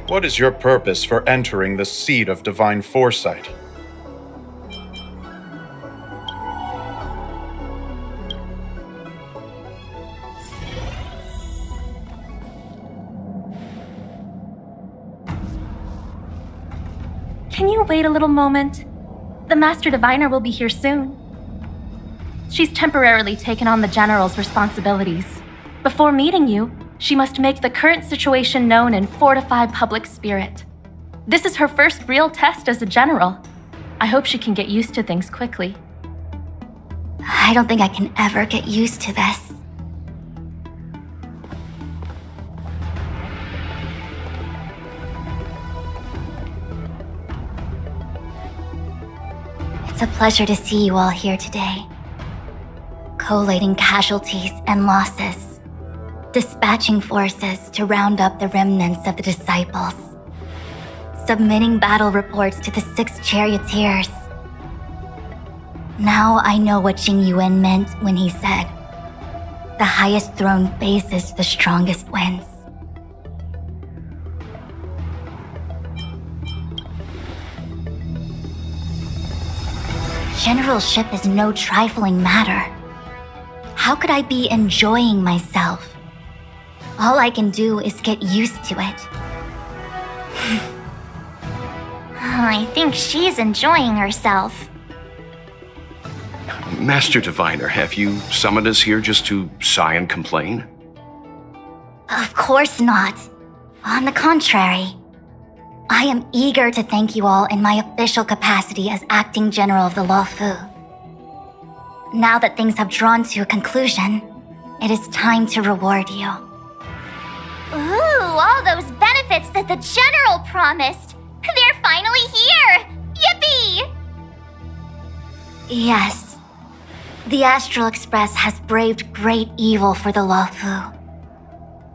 What is your purpose for entering the seat of divine foresight? Can you wait a little moment? The Master Diviner will be here soon. She's temporarily taken on the General's responsibilities. Before meeting you, she must make the current situation known and fortify public spirit. This is her first real test as a General. I hope she can get used to things quickly. I don't think I can ever get used to this. It's a pleasure to see you all here today. Collating casualties and losses. Dispatching forces to round up the remnants of the disciples. Submitting battle reports to the 6 charioteers. Now I know what Tingyun meant when he said, "The highest throne faces the strongest wins." Generalship is no trifling matter. How could I be enjoying myself? All I can do is get used to it. I think she's enjoying herself. Master Diviner, have you summoned us here just to sigh and complain? Of course not. On the contrary, I am eager to thank you all in my official capacity as acting general of the Luofu. Now that things have drawn to a conclusion, it is time to reward you. Ooh, all those benefits that the General promised! They're finally here! Yippee! Yes. The Astral Express has braved great evil for the Luofu.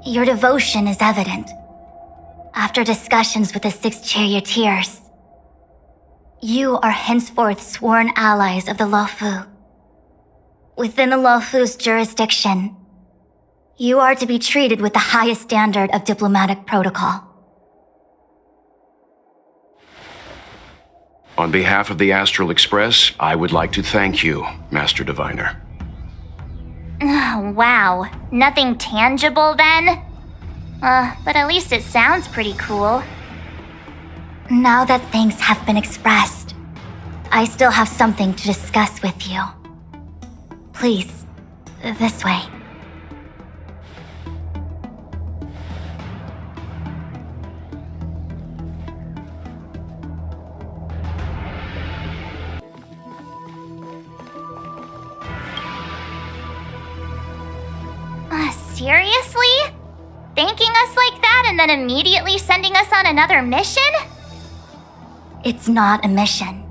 Your devotion is evident. After discussions with the 6 charioteers, you are henceforth sworn allies of the Luofu. Within the Luofu's jurisdiction, you are to be treated with the highest standard of diplomatic protocol. On behalf of the Astral Express, I would like to thank you, Master Diviner. Wow, nothing tangible then? But at least it sounds pretty cool. Now that things have been expressed, I still have something to discuss with you. Please, this way. Seriously? Thanking us like that and then immediately sending us on another mission? It's not a mission.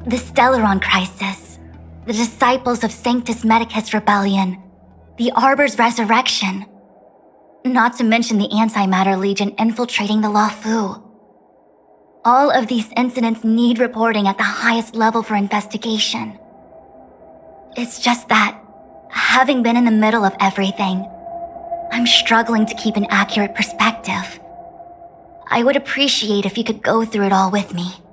The Stellaron Crisis, the Disciples of Sanctus Medicus Rebellion, the Arbor's resurrection, not to mention the Antimatter Legion infiltrating the Luofu. All of these incidents need reporting at the highest level for investigation. It's just that, having been in the middle of everything, I'm struggling to keep an accurate perspective. I would appreciate if you could go through it all with me,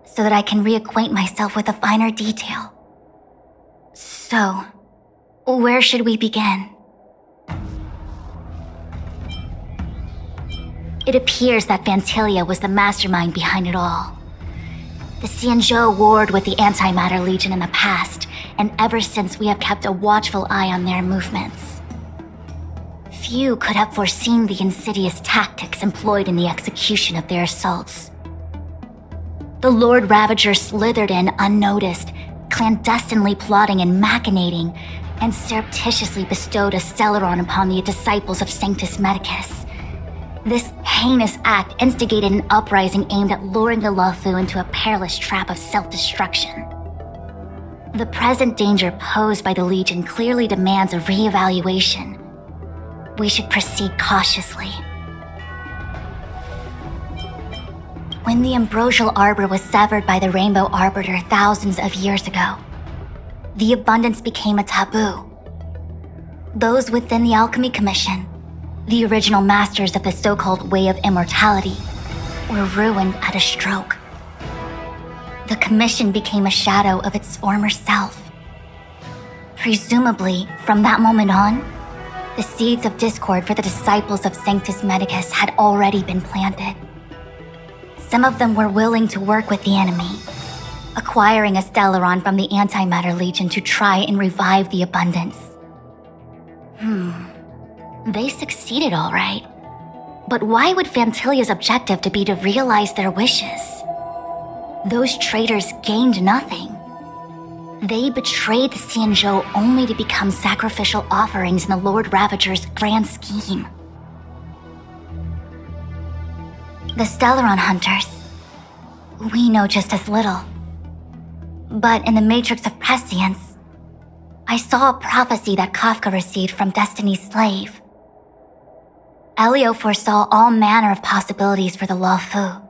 so that I can reacquaint myself with a finer detail. So, where should we begin? It appears that Vantilia was the mastermind behind it all. The Xianzhou warred with the Antimatter Legion in the past, and ever since we have kept a watchful eye on their movements. Few could have foreseen the insidious tactics employed in the execution of their assaults. The Lord Ravager slithered in unnoticed, clandestinely plotting and machinating, and surreptitiously bestowed a Stellaron upon the disciples of Sanctus Medicus. This heinous act instigated an uprising aimed at luring the Luofu into a perilous trap of self-destruction. The present danger posed by the Legion clearly demands a re-evaluation. We should proceed cautiously. When the ambrosial arbor was severed by the Rainbow Arbiter thousands of years ago, the abundance became a taboo. Those within the Alchemy Commission, the original masters of the so-called Way of Immortality, were ruined at a stroke. The commission became a shadow of its former self. Presumably, from that moment on, the seeds of discord for the disciples of Sanctus Medicus had already been planted. Some of them were willing to work with the enemy, acquiring a Stellaron from the Antimatter Legion to try and revive the Abundance. They succeeded all right. But why would Fantilia's objective to be to realize their wishes? Those traitors gained nothing. They betrayed the Xianzhou only to become sacrificial offerings in the Lord Ravager's grand scheme. The Stellaron Hunters, we know just as little. But in the Matrix of Prescience, I saw a prophecy that Kafka received from Destiny's slave. Elio foresaw all manner of possibilities for the Luofu.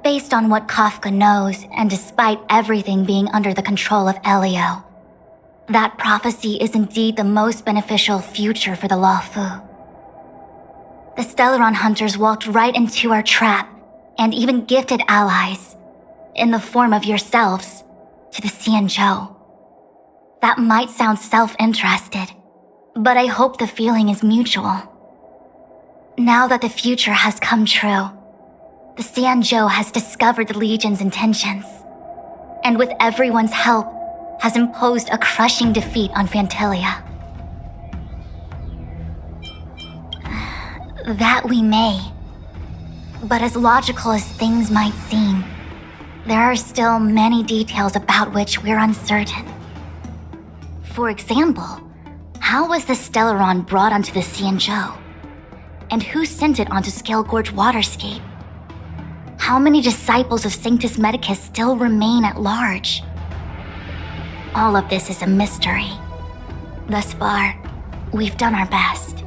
Based on what Kafka knows, and despite everything being under the control of Elio, that prophecy is indeed the most beneficial future for the Luofu. The Stellaron Hunters walked right into our trap, and even gifted allies, in the form of yourselves, to the Xianzhou. That might sound self-interested, but I hope the feeling is mutual. Now that the future has come true, the Xianzhou has discovered the Legion's intentions, and with everyone's help, has imposed a crushing defeat on Fantilia. That we may. But as logical as things might seem, there are still many details about which we're uncertain. For example, how was the Stellaron brought onto the Xianzhou? And who sent it onto Scale Gorge Waterscape? How many disciples of Sanctus Medicus still remain at large? All of this is a mystery. Thus far, we've done our best.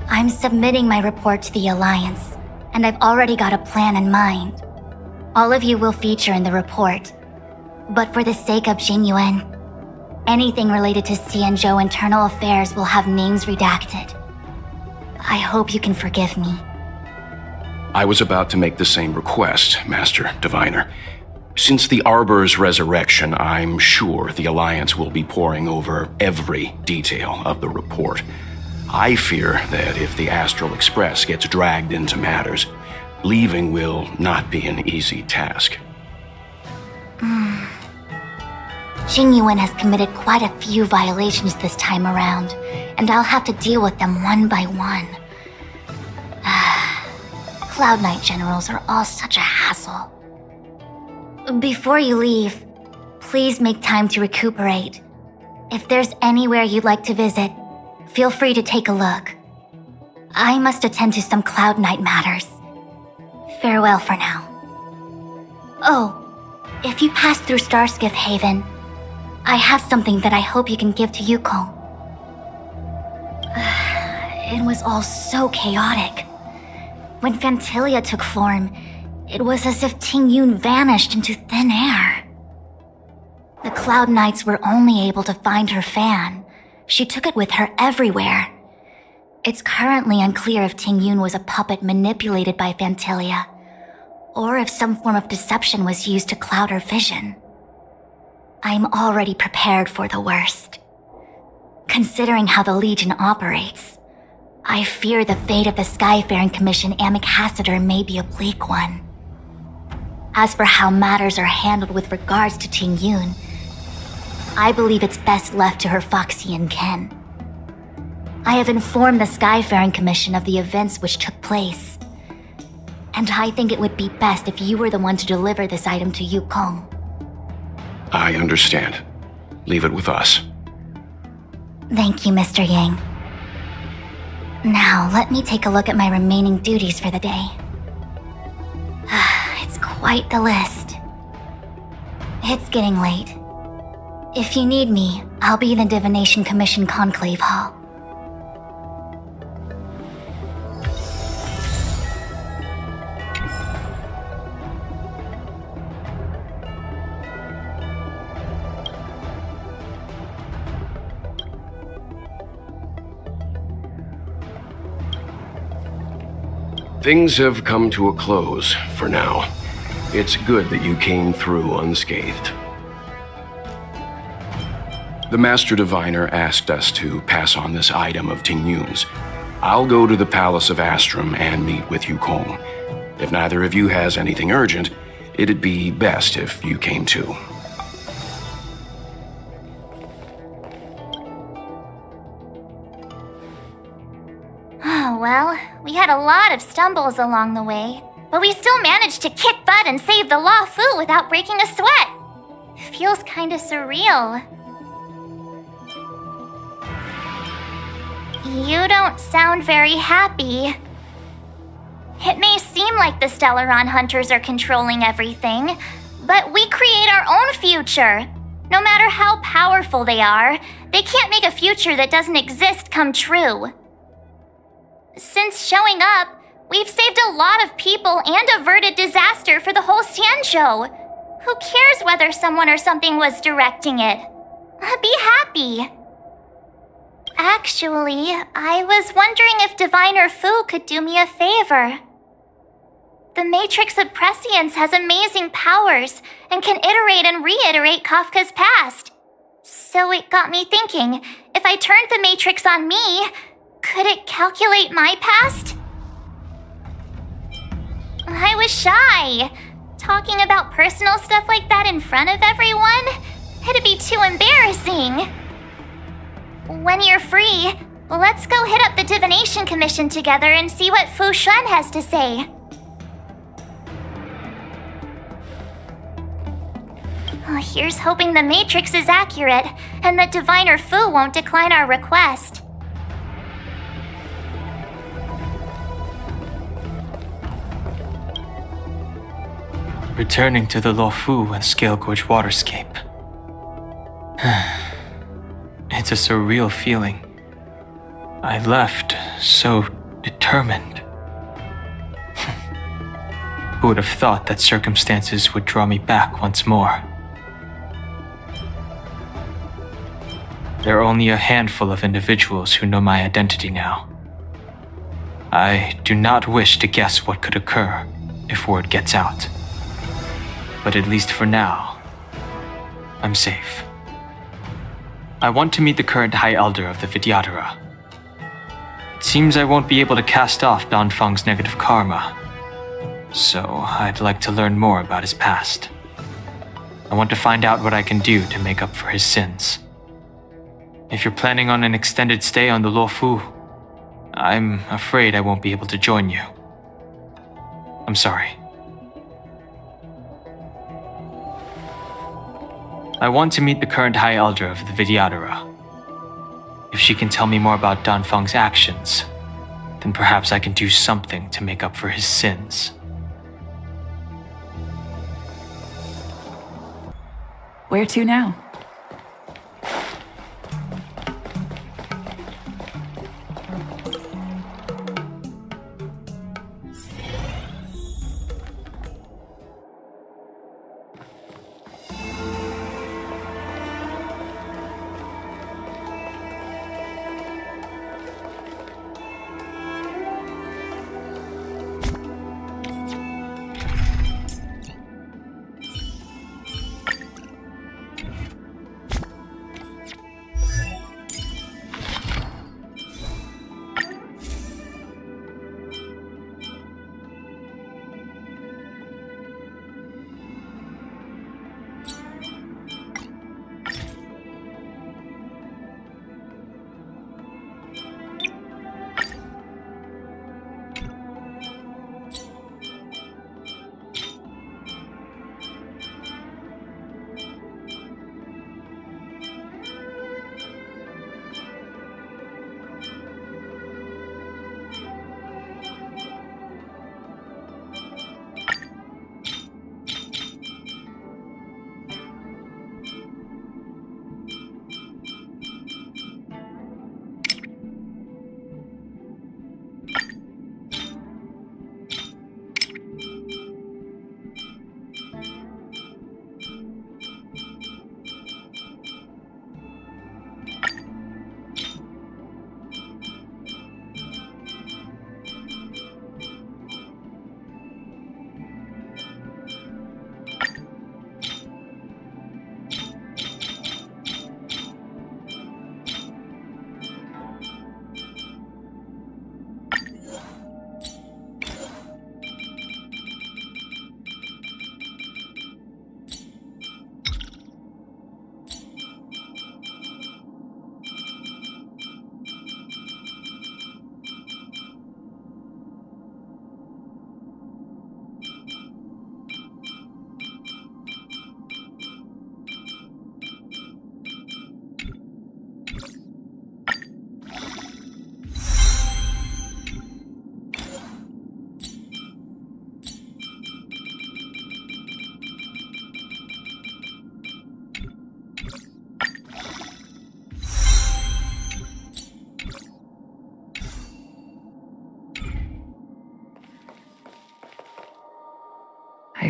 I'm submitting my report to the Alliance, and I've already got a plan in mind. All of you will feature in the report, but for the sake of Tingyun, anything related to Xianzhou internal affairs will have names redacted. I hope you can forgive me. I was about to make the same request, Master Diviner. Since the Arbor's resurrection, I'm sure the Alliance will be poring over every detail of the report. I fear that if the Astral Express gets dragged into matters, leaving will not be an easy task. Tingyun has committed quite a few violations this time around, and I'll have to deal with them one by one. Cloud Knight generals are all such a hassle. Before you leave, please make time to recuperate. If there's anywhere you'd like to visit, feel free to take a look. I must attend to some Cloud Knight matters. Farewell for now. Oh, if you pass through Starskiff Haven, I have something that I hope you can give to Yukong. It was all so chaotic. When Fantilia took form, it was as if Tingyun vanished into thin air. The Cloud Knights were only able to find her fan. She took it with her everywhere. It's currently unclear if Tingyun was a puppet manipulated by Fantilia, or if some form of deception was used to cloud her vision. I'm already prepared for the worst. Considering how the Legion operates, I fear the fate of the Skyfaring Commission Ambassador may be a bleak one. As for how matters are handled with regards to Tingyun, I believe it's best left to her Foxian kin. I have informed the Skyfaring Commission of the events which took place, and I think it would be best if you were the one to deliver this item to Yukong. I understand. Leave it with us. Thank you, Mr. Yang. Now, let me take a look at my remaining duties for the day. It's quite the list. It's getting late. If you need me, I'll be in the Divination Commission Conclave Hall. Things have come to a close for now. It's good that you came through unscathed. The Master Diviner asked us to pass on this item of Tingyun's. I'll go to the Palace of Astrum and meet with Yukong. If neither of you has anything urgent, it'd be best if you came too. Oh, well, we had a lot of stumbles along the way, but we still managed to kick butt and save the Law Fu without breaking a sweat. Feels kinda surreal. You don't sound very happy. It may seem like the Stellaron hunters are controlling everything, but we create our own future. No matter how powerful they are, they can't make a future that doesn't exist come true. Since showing up, we've saved a lot of people and averted disaster for the whole Xianzhou. Who cares whether someone or something was directing it? Be happy. Actually, I was wondering if Diviner Fu could do me a favor. The Matrix of Prescience has amazing powers and can iterate and reiterate Kafka's past. So it got me thinking, if I turned the Matrix on me, could it calculate my past? I was shy. Talking about personal stuff like that in front of everyone? It'd be too embarrassing. When you're free, let's go hit up the Divination Commission together and see what Fu Xuan has to say. Here's hoping the Matrix is accurate and that Diviner Fu won't decline our request. Returning to the Luofu and Scale Gorge waterscape. It's a surreal feeling. I left so determined. Who would have thought that circumstances would draw me back once more? There are only a handful of individuals who know my identity now. I do not wish to guess what could occur if word gets out. But at least for now, I'm safe. I want to meet the current High Elder of the Vidyadhara. It seems I won't be able to cast off Danfeng's negative karma, so I'd like to learn more about his past. I want to find out what I can do to make up for his sins. If you're planning on an extended stay on the Luofu, I'm afraid I won't be able to join you. I'm sorry. I want to meet the current High Elder of the Vidyadhara. If she can tell me more about Danfeng's actions, then perhaps I can do something to make up for his sins. Where to now?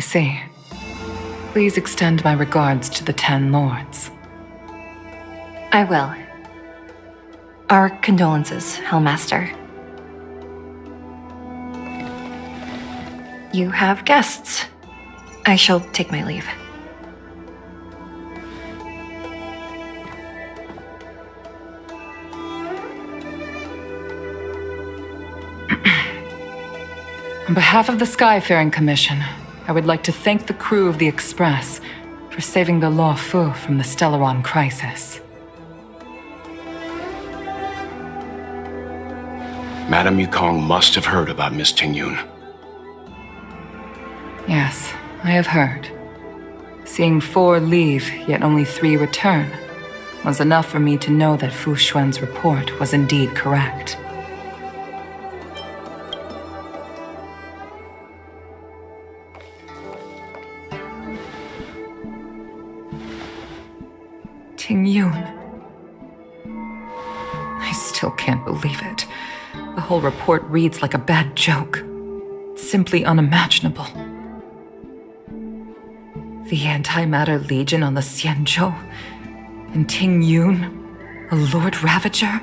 see. Please extend my regards to the 10 lords. I will. Our condolences, Hellmaster. You have guests. I shall take my leave. On behalf of the Skyfaring Commission, I would like to thank the crew of the Express for saving the Law Fu from the Stellaron crisis. Madame Yukong must have heard about Miss Tingyun. Yes, I have heard. Seeing 4 leave, yet only 3 return, was enough for me to know that Fu Xuan's report was indeed correct. Tingyun. I still can't believe it. The whole report reads like a bad joke. It's simply unimaginable. The Antimatter Legion on the Xianzhou, and Tingyun, a Lord Ravager?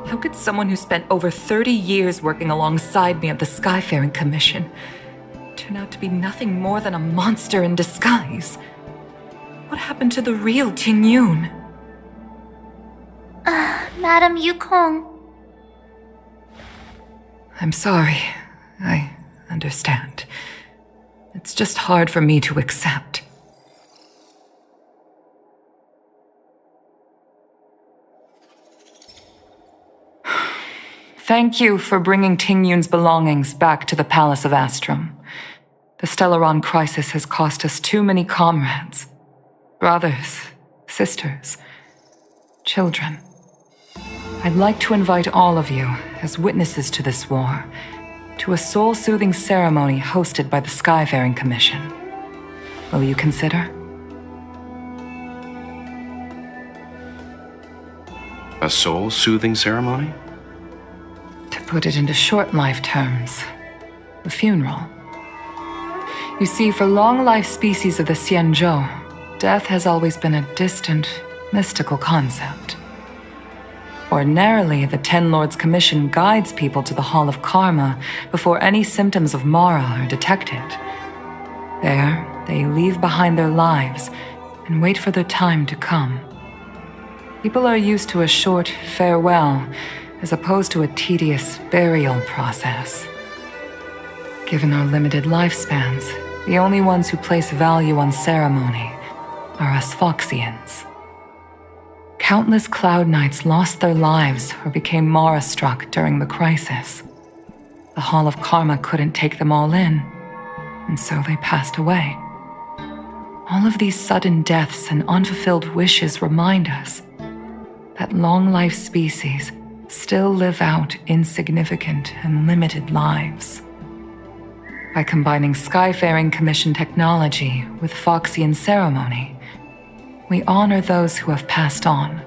How could someone who spent over 30 years working alongside me at the Skyfaring Commission turn out to be nothing more than a monster in disguise? What happened to the real Tingyun? Madame Yukong. I'm sorry. I understand. It's just hard for me to accept. Thank you for bringing Tingyun's belongings back to the Palace of Astrum. The Stellaron crisis has cost us too many comrades. Brothers, sisters, children. I'd like to invite all of you, as witnesses to this war, to a soul-soothing ceremony hosted by the Skyfaring Commission. Will you consider? A soul-soothing ceremony? To put it into short life terms, a funeral. You see, for long-life species of the Xianzhou, death has always been a distant, mystical concept. Ordinarily, the Ten Lords Commission guides people to the Hall of Karma before any symptoms of Mara are detected. There, they leave behind their lives and wait for their time to come. People are used to a short farewell as opposed to a tedious burial process. Given our limited lifespans, the only ones who place value on ceremony are us Foxians. Countless Cloud Knights lost their lives or became Mara-struck during the crisis. The Hall of Karma couldn't take them all in, and so they passed away. All of these sudden deaths and unfulfilled wishes remind us that long-life species still live out insignificant and limited lives. By combining Skyfaring Commission technology with Foxian ceremony, we honor those who have passed on.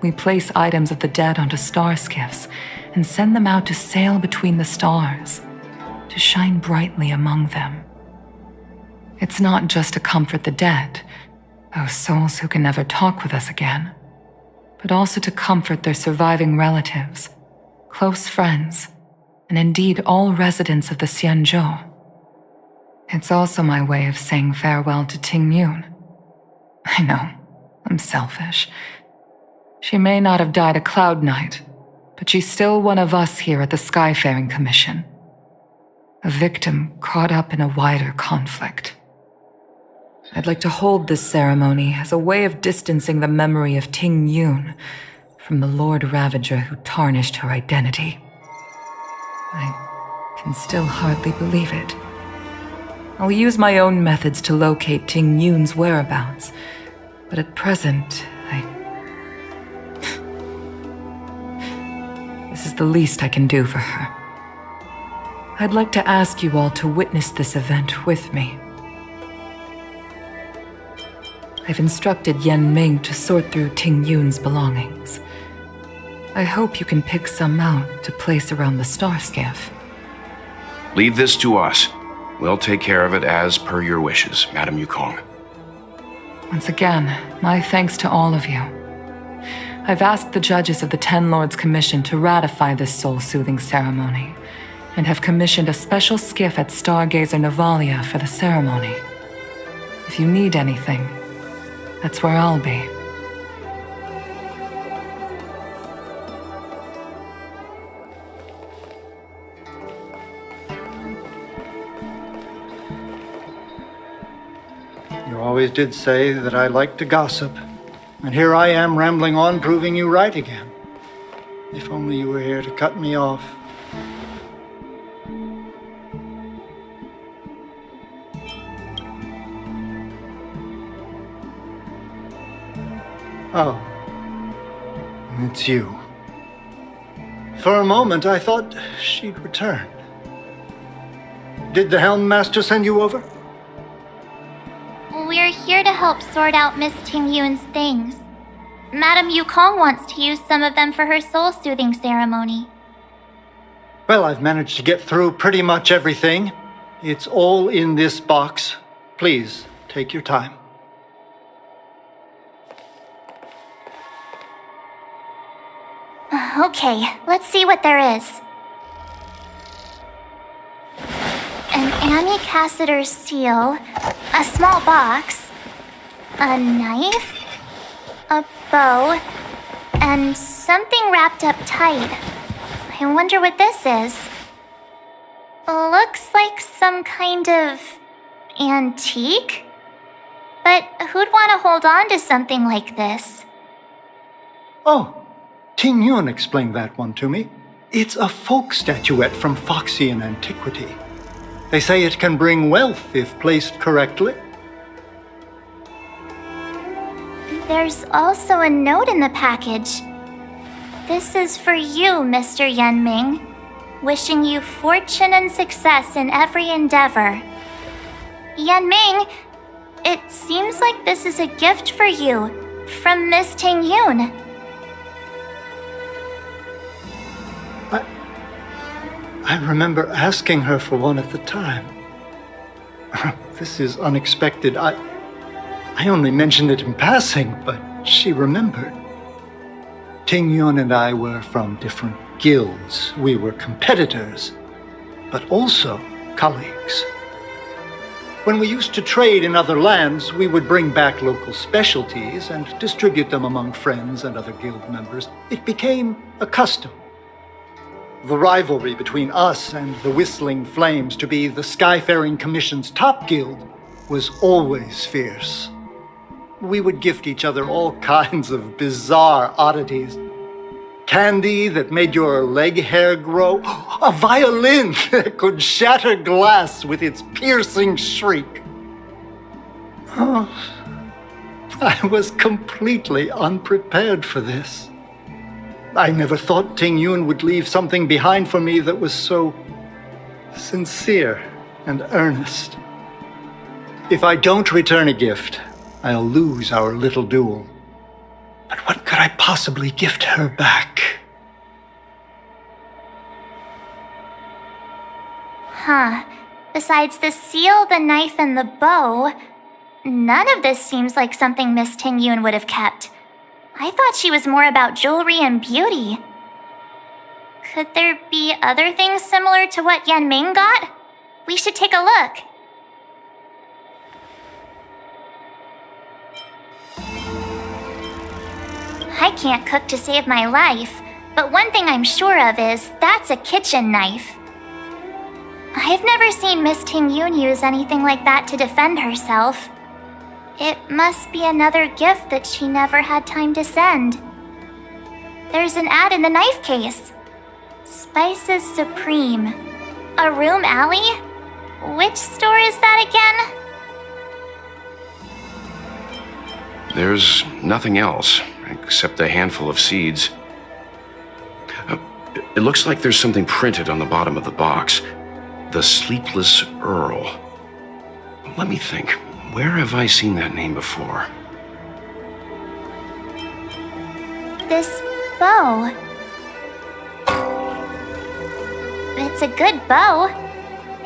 We place items of the dead onto star skiffs and send them out to sail between the stars, to shine brightly among them. It's not just to comfort the dead, those souls who can never talk with us again, but also to comfort their surviving relatives, close friends, and indeed all residents of the Xianzhou. It's also my way of saying farewell to Tingyun. I know, I'm selfish. She may not have died a Cloud Knight, but she's still one of us here at the Skyfaring Commission. A victim caught up in a wider conflict. I'd like to hold this ceremony as a way of distancing the memory of Tingyun from the Lord Ravager who tarnished her identity. I can still hardly believe it. I'll use my own methods to locate Tingyun's whereabouts, but at present, This is the least I can do for her. I'd like to ask you all to witness this event with me. I've instructed Yen Ming to sort through Tingyun's belongings. I hope you can pick some out to place around the star skiff. Leave this to us. We'll take care of it as per your wishes, Madame Yukong. Once again, my thanks to all of you. I've asked the judges of the Ten Lords Commission to ratify this soul-soothing ceremony, and have commissioned a special skiff at Stargazer Navalia for the ceremony. If you need anything, that's where I'll be. You always did say that I like to gossip. And here I am rambling on, proving you right again. If only you were here to cut me off. Oh. It's you. For a moment, I thought she'd returned. Did the Helm Master send you over? We're here to help sort out Miss Tingyun's things. Madame Yukong wants to use some of them for her soul-soothing ceremony. Well, I've managed to get through pretty much everything. It's all in this box. Please, take your time. Okay, let's see what there is. An Annie Cassiter's seal, a small box, a knife, a bow, and something wrapped up tight. I wonder what this is. Looks like some kind of antique? But who'd want to hold on to something like this? Oh, Tingyun explained that one to me. It's a folk statuette from Foxian antiquity. They say it can bring wealth if placed correctly. There's also a note in the package. This is for you, Mr. Yanming. Wishing you fortune and success in every endeavor. Yanming, it seems like this is a gift for you from Miss Tingyun. I remember asking her for one at the time. This is unexpected. I only mentioned it in passing, but she remembered. Tingyun and I were from different guilds. We were competitors, but also colleagues. When we used to trade in other lands, we would bring back local specialties and distribute them among friends and other guild members. It became a custom. The rivalry between us and the Whistling Flames to be the Skyfaring Commission's top guild was always fierce. We would gift each other all kinds of bizarre oddities. Candy that made your leg hair grow. A violin that could shatter glass with its piercing shriek. Oh, I was completely unprepared for this. I never thought Tingyun would leave something behind for me that was so sincere and earnest. If I don't return a gift, I'll lose our little duel. But what could I possibly gift her back? Huh. Besides the seal, the knife, and the bow, none of this seems like something Miss Tingyun would have kept. I thought she was more about jewelry and beauty. Could there be other things similar to what Yanming got? We should take a look. I can't cook to save my life, but one thing I'm sure of is that's a kitchen knife. I've never seen Miss Tingyun use anything like that to defend herself. It must be another gift that she never had time to send. There's an ad in the knife case. Spices Supreme. A room alley? Which store is that again? There's nothing else, except a handful of seeds. It looks like there's something printed on the bottom of the box. The Sleepless Earl. Let me think. Where have I seen that name before? This bow. It's a good bow.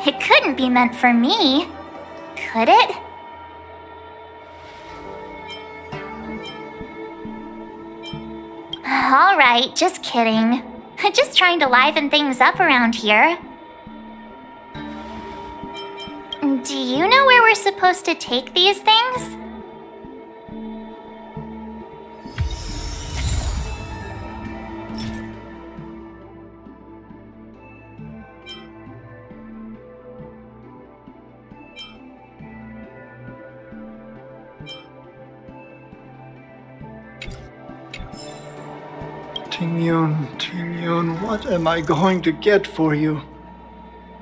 It couldn't be meant for me, could it? Alright, just kidding. Just trying to liven things up around here. Do you know where we're supposed to take these things? Tingyun, what am I going to get for you?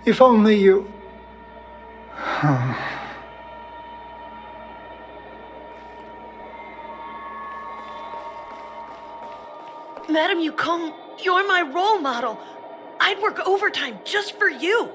If only you... Madam Yukong, you're my role model. I'd work overtime just for you.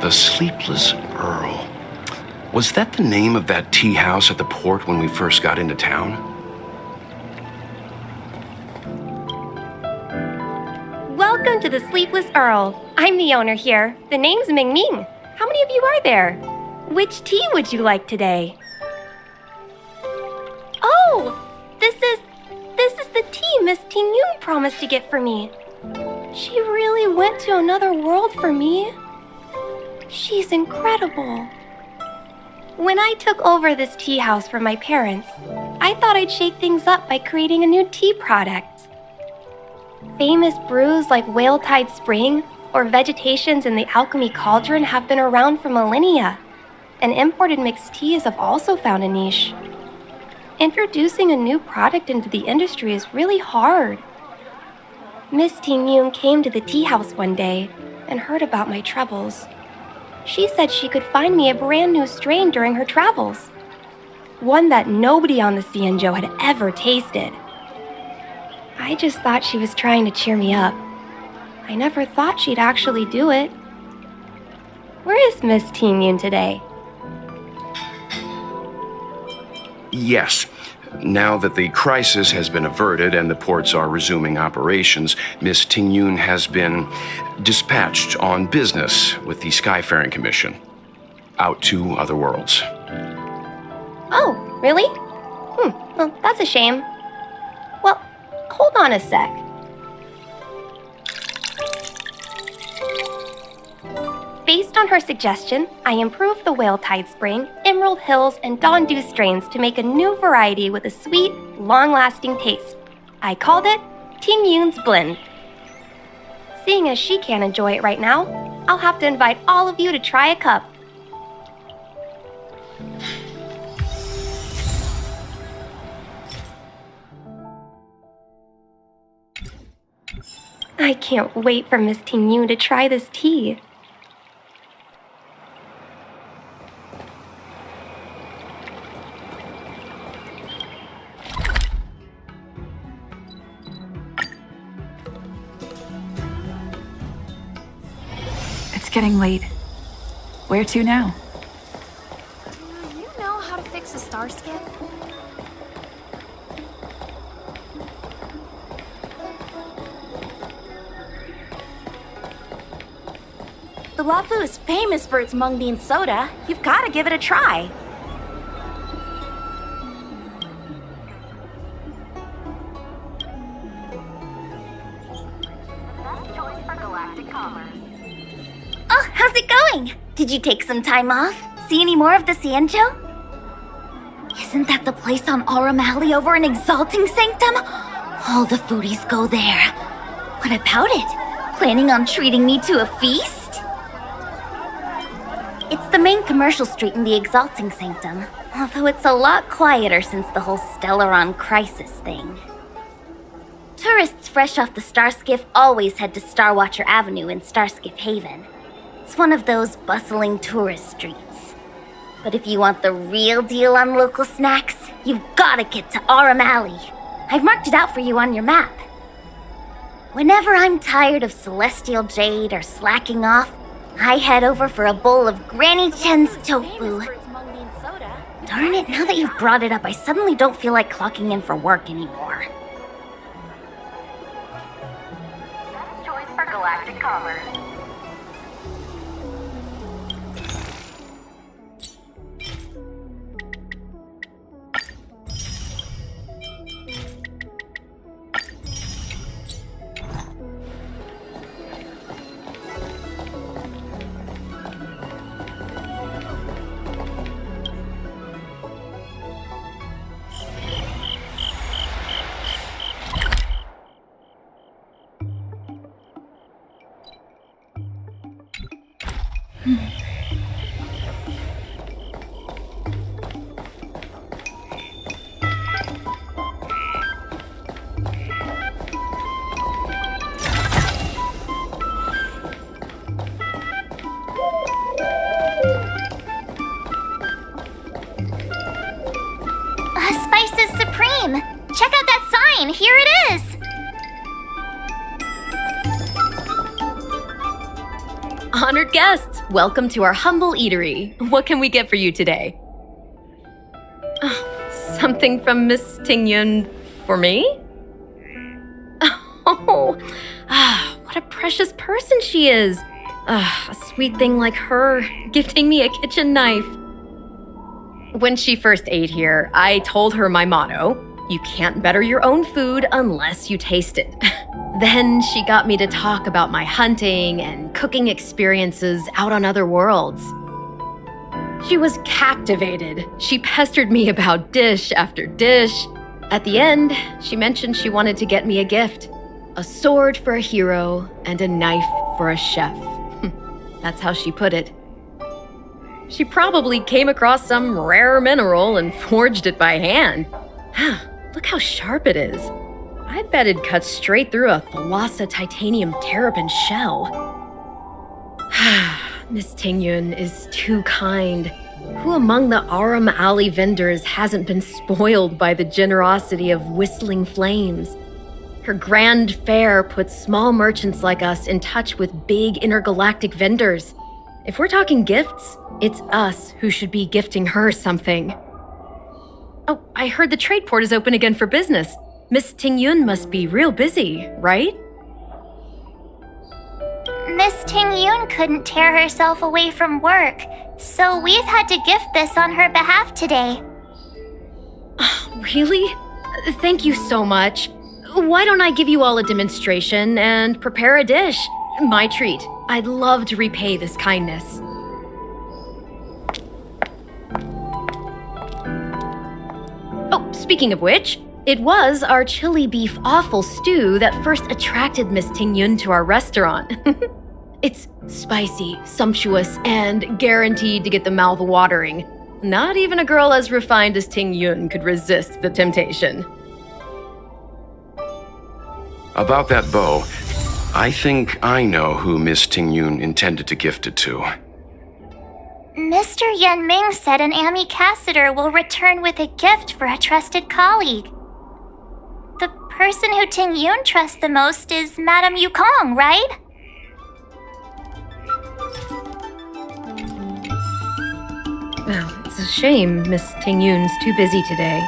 The Sleepless Earl. Was that the name of that tea house at the port when we first got into town? Welcome to the Sleepless Earl. I'm the owner here. The name's Ming Ming. How many of you are there? Which tea would you like today? Oh, this is the tea Miss Tingyun promised to get for me. She really went to another world for me. She's incredible. When I took over this tea house from my parents, I thought I'd shake things up by creating a new tea product. Famous brews like Whale Tide Spring or Vegetations in the Alchemy Cauldron have been around for millennia, and imported mixed teas have also found a niche. Introducing a new product into the industry is really hard. Miss Tingyun came to the tea house one day and heard about my troubles. She said she could find me a brand new strain during her travels. One that nobody on the Cianzhou had ever tasted. I just thought she was trying to cheer me up. I never thought she'd actually do it. Where is Miss Tingyun today? Yes. Now that the crisis has been averted and the ports are resuming operations, Miss Tingyun has been dispatched on business with the Skyfaring Commission out to other worlds. Oh, really? Well, that's a shame. Well, hold on a sec. Based on her suggestion, I improved the Whale Tide Spring, Emerald Hills, and Dawn Dew strains to make a new variety with a sweet, long-lasting taste. I called it Tingyun's Blend. Seeing as she can't enjoy it right now, I'll have to invite all of you to try a cup. I can't wait for Miss Tingyun to try this tea. It's getting late. Where to now? Do you know how to fix a star skip? The Wafu is famous for its mung bean soda. You've got to give it a try. Oh, how's it going? Did you take some time off? See any more of the Cianzhou? Isn't that the place on Aurum Alley over in Exalting Sanctum? All the foodies go there. What about it? Planning on treating me to a feast? It's the main commercial street in the Exalting Sanctum, although it's a lot quieter since the whole Stellaron crisis thing. Tourists fresh off the Starskiff always head to Starwatcher Avenue in Starskiff Haven. It's one of those bustling tourist streets. But if you want the real deal on local snacks, you've gotta get to Aurum Alley. I've marked it out for you on your map. Whenever I'm tired of Celestial Jade or slacking off, I head over for a bowl of Granny Chen's tofu. Darn it, now that you've brought it up, I suddenly don't feel like clocking in for work anymore. Choice for Galactic Commerce. Spices Supreme! Check out that sign! Here it is! Honored guests, welcome to our humble eatery. What can we get for you today? Something from Miss Tingyun for me? Oh, what a precious person she is. A sweet thing like her, gifting me a kitchen knife. When she first ate here, I told her my motto: you can't better your own food unless you taste it. Then she got me to talk about my hunting and cooking experiences out on other worlds. She was captivated. She pestered me about dish after dish. At the end, she mentioned she wanted to get me a gift: a sword for a hero and a knife for a chef. That's how she put it. She probably came across some rare mineral and forged it by hand. Look how sharp it is. I bet it'd cut straight through a Thalassa titanium terrapin shell. Miss Tingyun is too kind. Who among the Aurum Alley vendors hasn't been spoiled by the generosity of Whistling Flames? Her grand fare puts small merchants like us in touch with big intergalactic vendors. If we're talking gifts, it's us who should be gifting her something. Oh, I heard the trade port is open again for business. Miss Tingyun must be real busy, right? Miss Tingyun couldn't tear herself away from work, so we've had to gift this on her behalf today. Really? Thank you so much. Why don't I give you all a demonstration and prepare a dish? My treat. I'd love to repay this kindness. Oh, speaking of which, it was our chili beef offal stew that first attracted Miss Tingyun to our restaurant. It's spicy, sumptuous, and guaranteed to get the mouth watering. Not even a girl as refined as Tingyun could resist the temptation. About that bow, I think I know who Miss Tingyun intended to gift it to. Mr. Yen Ming said an ambassador will return with a gift for a trusted colleague. The person who Tingyun trusts the most is Madame Yukong, right? Well, it's a shame Miss Tingyun's too busy today.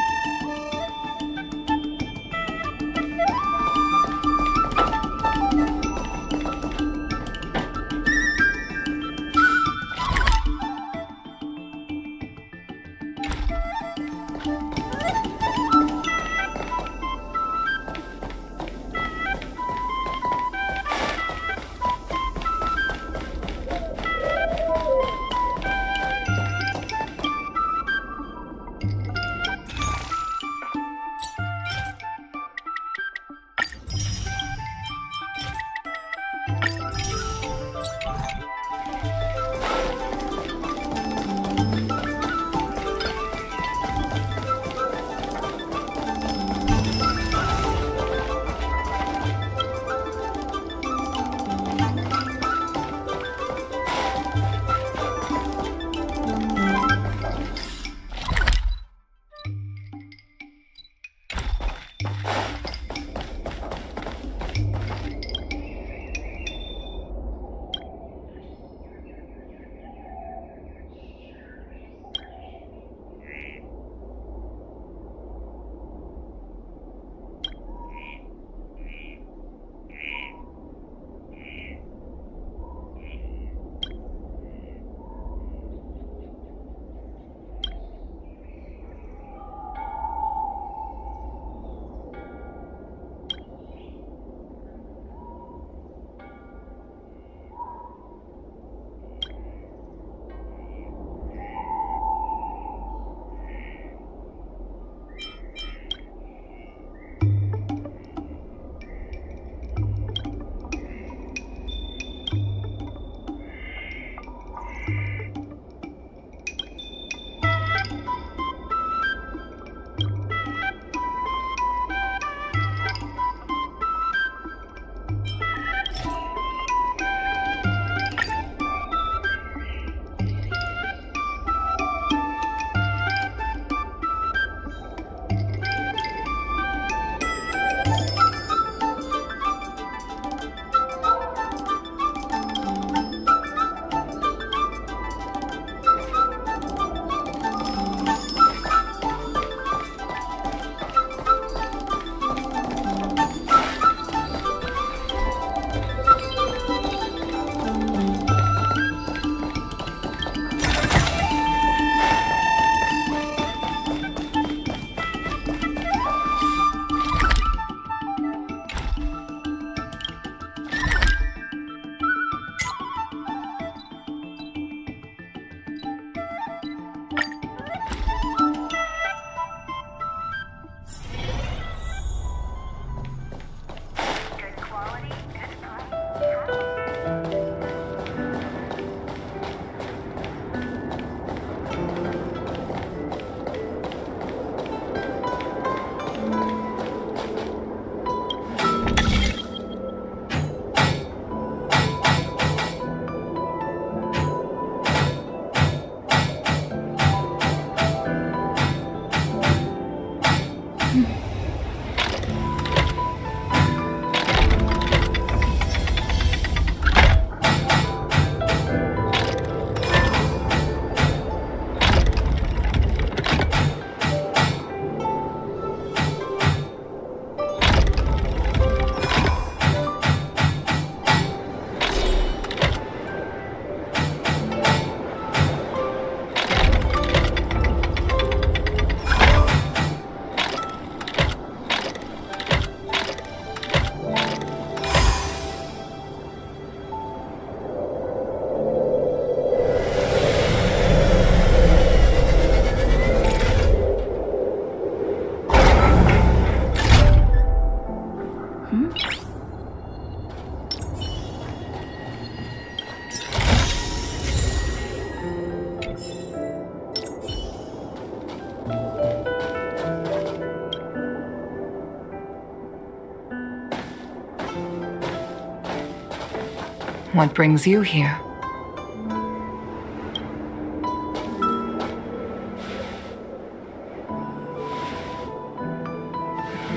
What brings you here?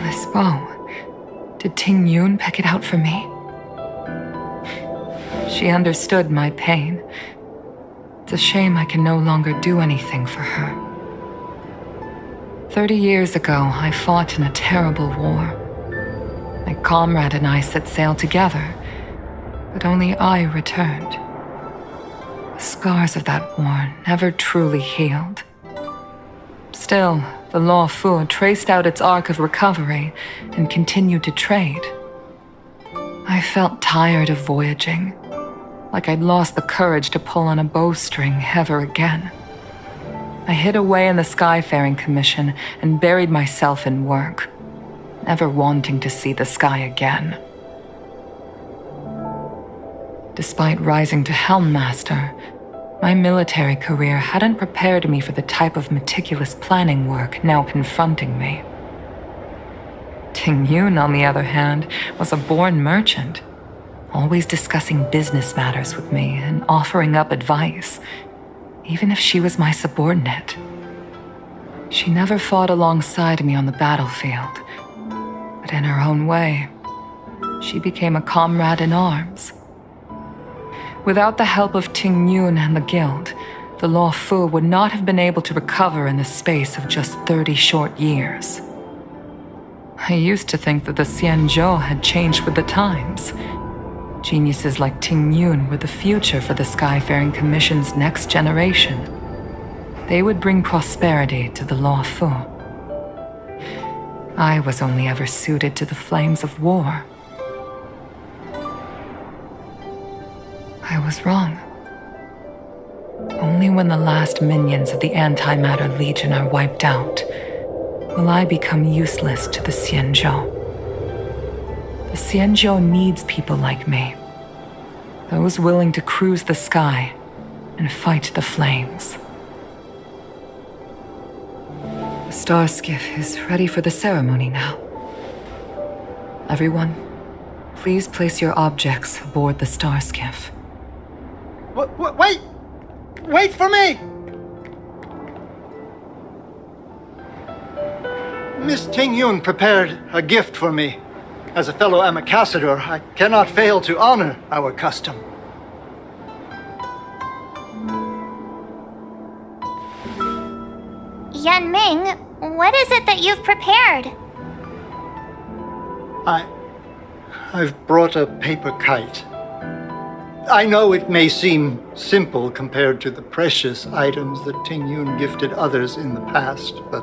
This bow. Did Tingyun pick it out for me? She understood my pain. It's a shame I can no longer do anything for her. 30 years ago, I fought in a terrible war. My comrade and I set sail together, but only I returned. The scars of that war never truly healed. Still, the Law Fu traced out its arc of recovery and continued to trade. I felt tired of voyaging, like I'd lost the courage to pull on a bowstring ever again. I hid away in the Skyfaring Commission and buried myself in work, never wanting to see the sky again. Despite rising to Helm Master, my military career hadn't prepared me for the type of meticulous planning work now confronting me. Tingyun, on the other hand, was a born merchant, always discussing business matters with me and offering up advice, even if she was my subordinate. She never fought alongside me on the battlefield, but in her own way, she became a comrade in arms. Without the help of Tingyun and the Guild, the Law Fu would not have been able to recover in the space of just 30 short years. I used to think that the Xianzhou had changed with the times. Geniuses like Tingyun were the future for the Skyfaring Commission's next generation. They would bring prosperity to the Law Fu. I was only ever suited to the flames of war. I was wrong. Only when the last minions of the Antimatter Legion are wiped out will I become useless to the Xianzhou. The Xianzhou needs people like me, those willing to cruise the sky and fight the flames. The star skiff is ready for the ceremony now. Everyone, please place your objects aboard the star skiff. Wait! Wait for me! Miss Tingyun prepared a gift for me. As a fellow ambassador, I cannot fail to honor our custom. Yanming, what is it that you've prepared? I've brought a paper kite. I know it may seem simple compared to the precious items that Tingyun gifted others in the past, but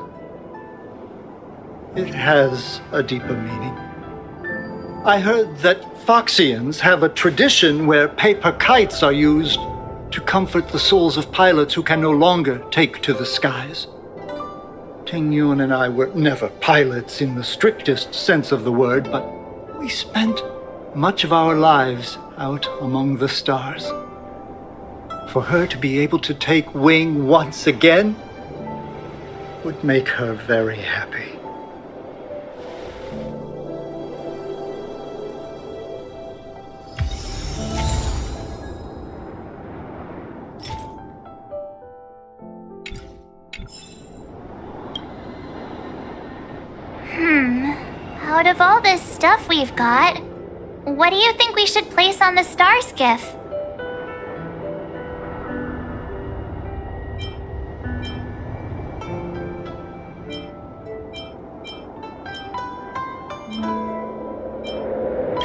it has a deeper meaning. I heard that Foxians have a tradition where paper kites are used to comfort the souls of pilots who can no longer take to the skies. Tingyun and I were never pilots in the strictest sense of the word, but we spent much of our lives out among the stars. For her to be able to take wing once again would make her very happy. Out of all this stuff we've got, what do you think we should place on the star skiff?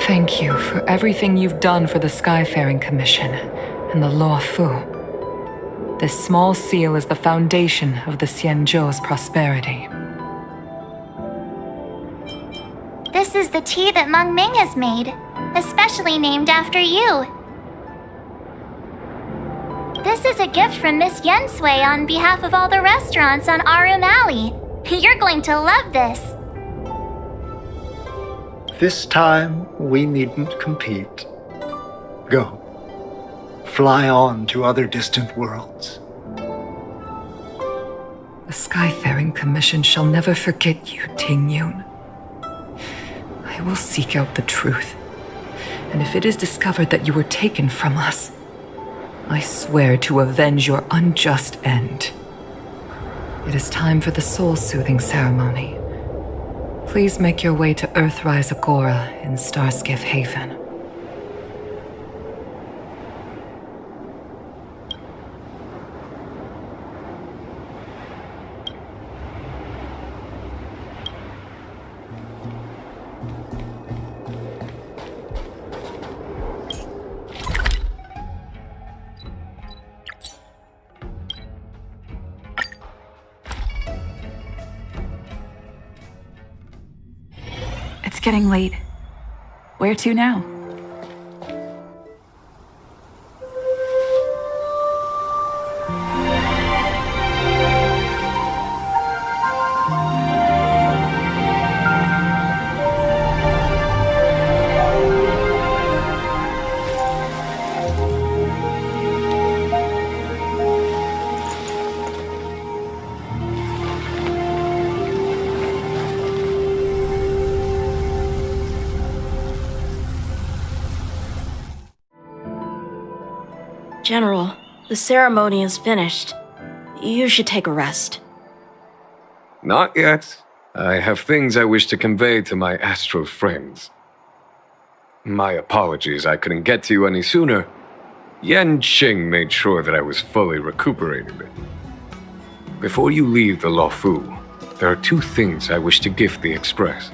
Thank you for everything you've done for the Skyfaring Commission and the Law Fu. This small seal is the foundation of the Xianzhou's prosperity. This is the tea that Meng Ming has made, especially named after you. This is a gift from Miss Yensui on behalf of all the restaurants on Arum Alley. You're going to love this. This time, we needn't compete. Go. Fly on to other distant worlds. The Skyfaring Commission shall never forget you, Tingyun. I will seek out the truth And if it is discovered that you were taken from us, I swear to avenge your unjust end. It is time for the soul-soothing ceremony. Please make your way to Earthrise Agora in Starskiff Haven. It's getting late. Where to now? General, the ceremony is finished. You should take a rest. Not yet. I have things I wish to convey to my astral friends. My apologies I couldn't get to you any sooner. Yan Qing made sure that I was fully recuperated. Before you leave the Luofu, there are 2 things I wish to gift the Express.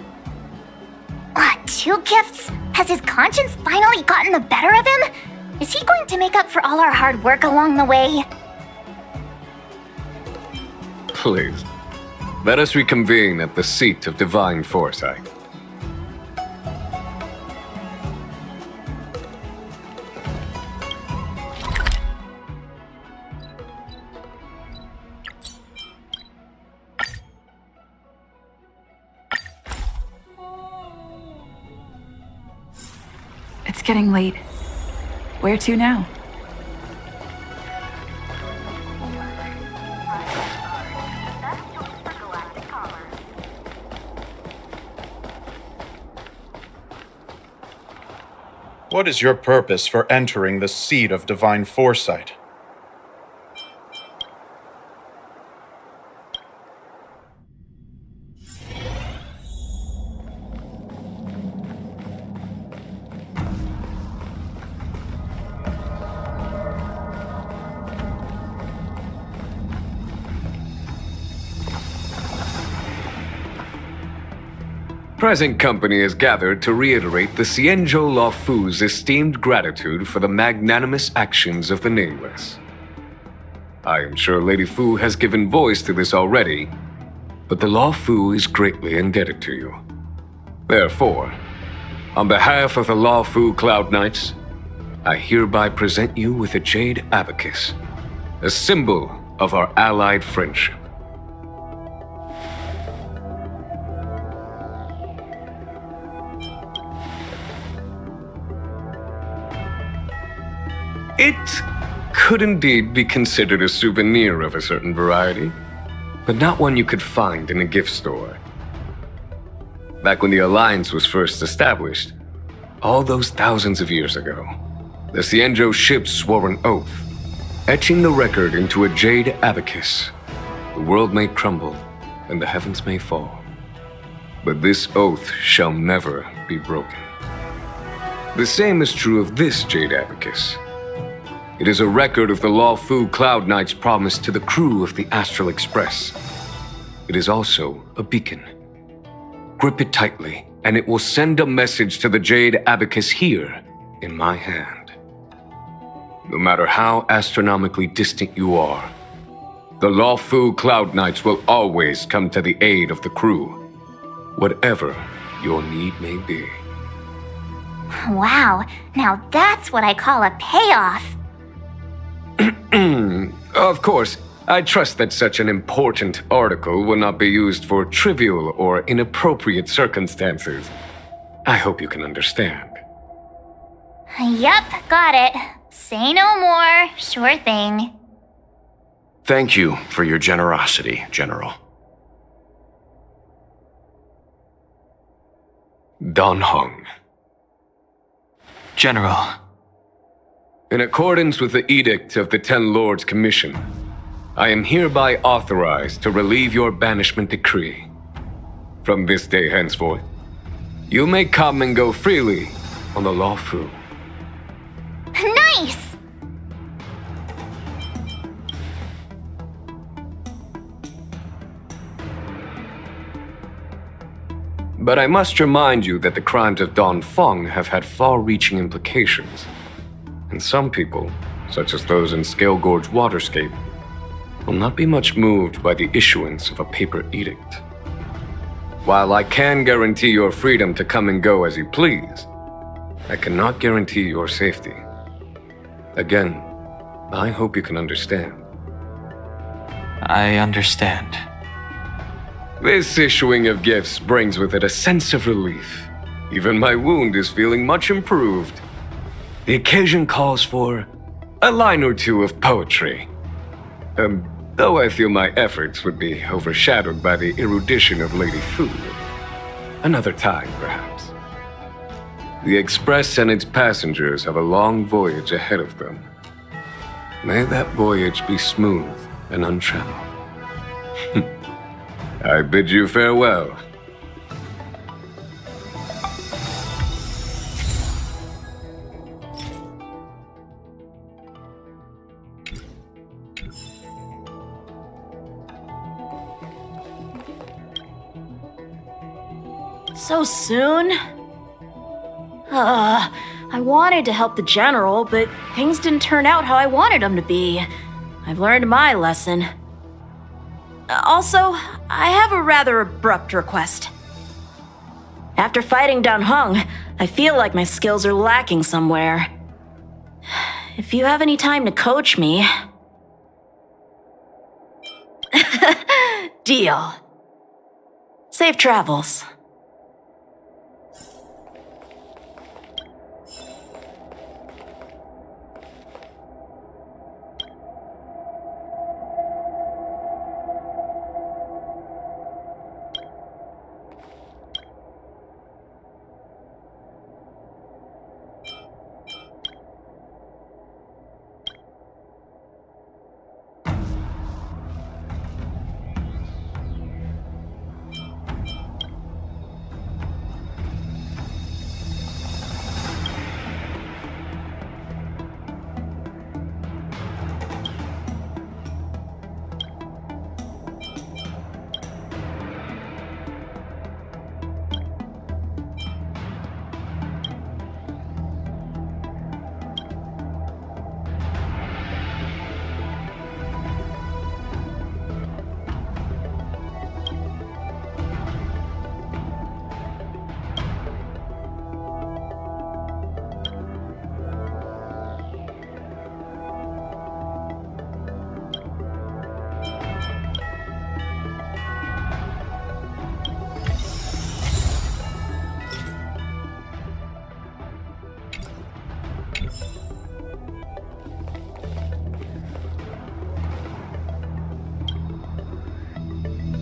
2 gifts? Has his conscience finally gotten the better of him? Is he going to make up for all our hard work along the way? Please, let us reconvene at the seat of divine foresight. It's getting late. Where to now? What is your purpose for entering the seat of divine foresight? Present company is gathered to reiterate the Xianzhou Luofu's esteemed gratitude for the magnanimous actions of the Nameless. I am sure Lady Fu has given voice to this already, but the Luofu is greatly indebted to you. Therefore, on behalf of the Luofu Cloud Knights, I hereby present you with a Jade Abacus, a symbol of our allied friendship. It could indeed be considered a souvenir of a certain variety, but not one you could find in a gift store. Back when the Alliance was first established, all those thousands of years ago, the Xianzhou ships swore an oath, etching the record into a jade abacus. The world may crumble, and the heavens may fall, but this oath shall never be broken. The same is true of this jade abacus. It is a record of the Luofu Cloud Knight's promise to the crew of the Astral Express. It is also a beacon. Grip it tightly, and it will send a message to the Jade Abacus here, in my hand. No matter how astronomically distant you are, the Luofu Cloud Knights will always come to the aid of the crew, whatever your need may be. Wow, now that's what I call a payoff. Of course, I trust that such an important article will not be used for trivial or inappropriate circumstances. I hope you can understand. Yep, got it. Say no more. Sure thing. Thank you for your generosity, General. Dan Heng. General. In accordance with the Edict of the Ten Lords Commission, I am hereby authorized to relieve your banishment decree. From this day henceforth, you may come and go freely on the Luofu. Nice! But I must remind you that the crimes of Don Feng have had far-reaching implications. And some people, such as those in Scale Gorge Waterscape, will not be much moved by the issuance of a paper edict. While I can guarantee your freedom to come and go as you please, I cannot guarantee your safety. Again, I hope you can understand. I understand. This issuing of gifts brings with it a sense of relief. Even my wound is feeling much improved. The occasion calls for a line or two of poetry. Though I feel my efforts would be overshadowed by the erudition of Lady Fu. Another time, perhaps. The Express and its passengers have a long voyage ahead of them. May that voyage be smooth and untrammeled. I bid you farewell. So soon? I wanted to help the General, but things didn't turn out how I wanted them to be. I've learned my lesson. Also, I have a rather abrupt request. After fighting Dan Heng, I feel like my skills are lacking somewhere. If you have any time to coach me... Deal. Safe travels.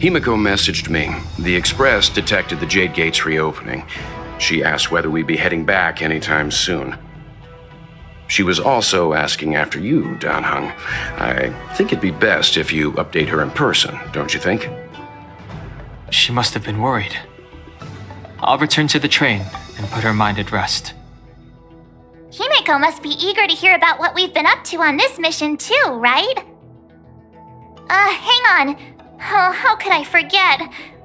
Himiko messaged me. The Express detected the Jade Gates reopening. She asked whether we'd be heading back anytime soon. She was also asking after you, Dan Heng. I think it'd be best if you update her in person, don't you think? She must have been worried. I'll return to the train and put her mind at rest. Himiko must be eager to hear about what we've been up to on this mission too, right? Hang on. Oh, how could I forget?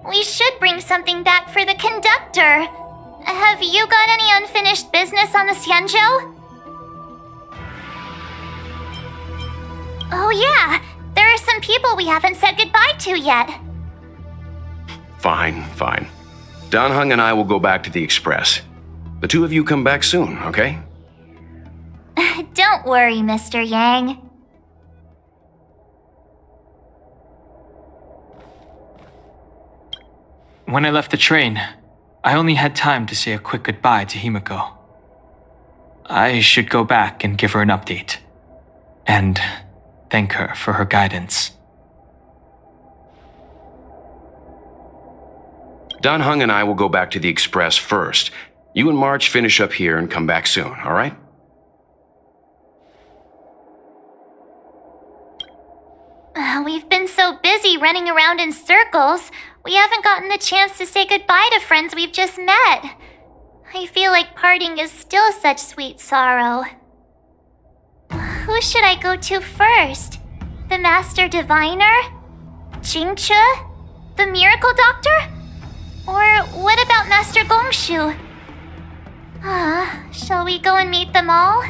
We should bring something back for the conductor. Have you got any unfinished business on the Xianzhou? Oh yeah, there are some people we haven't said goodbye to yet. Fine. Dan Heng and I will go back to the Express. The two of you come back soon, okay? Don't worry, Mr. Yang. When I left the train, I only had time to say a quick goodbye to Himiko. I should go back and give her an update. And thank her for her guidance. Dan Heng and I will go back to the Express first. You and March finish up here and come back soon, all right? We've been so busy running around in circles, we haven't gotten the chance to say goodbye to friends we've just met. I feel like parting is still such sweet sorrow. Who should I go to first? The Master Diviner? Jingche? The Miracle Doctor? Or what about Master Gongshu? Shall we go and meet them all?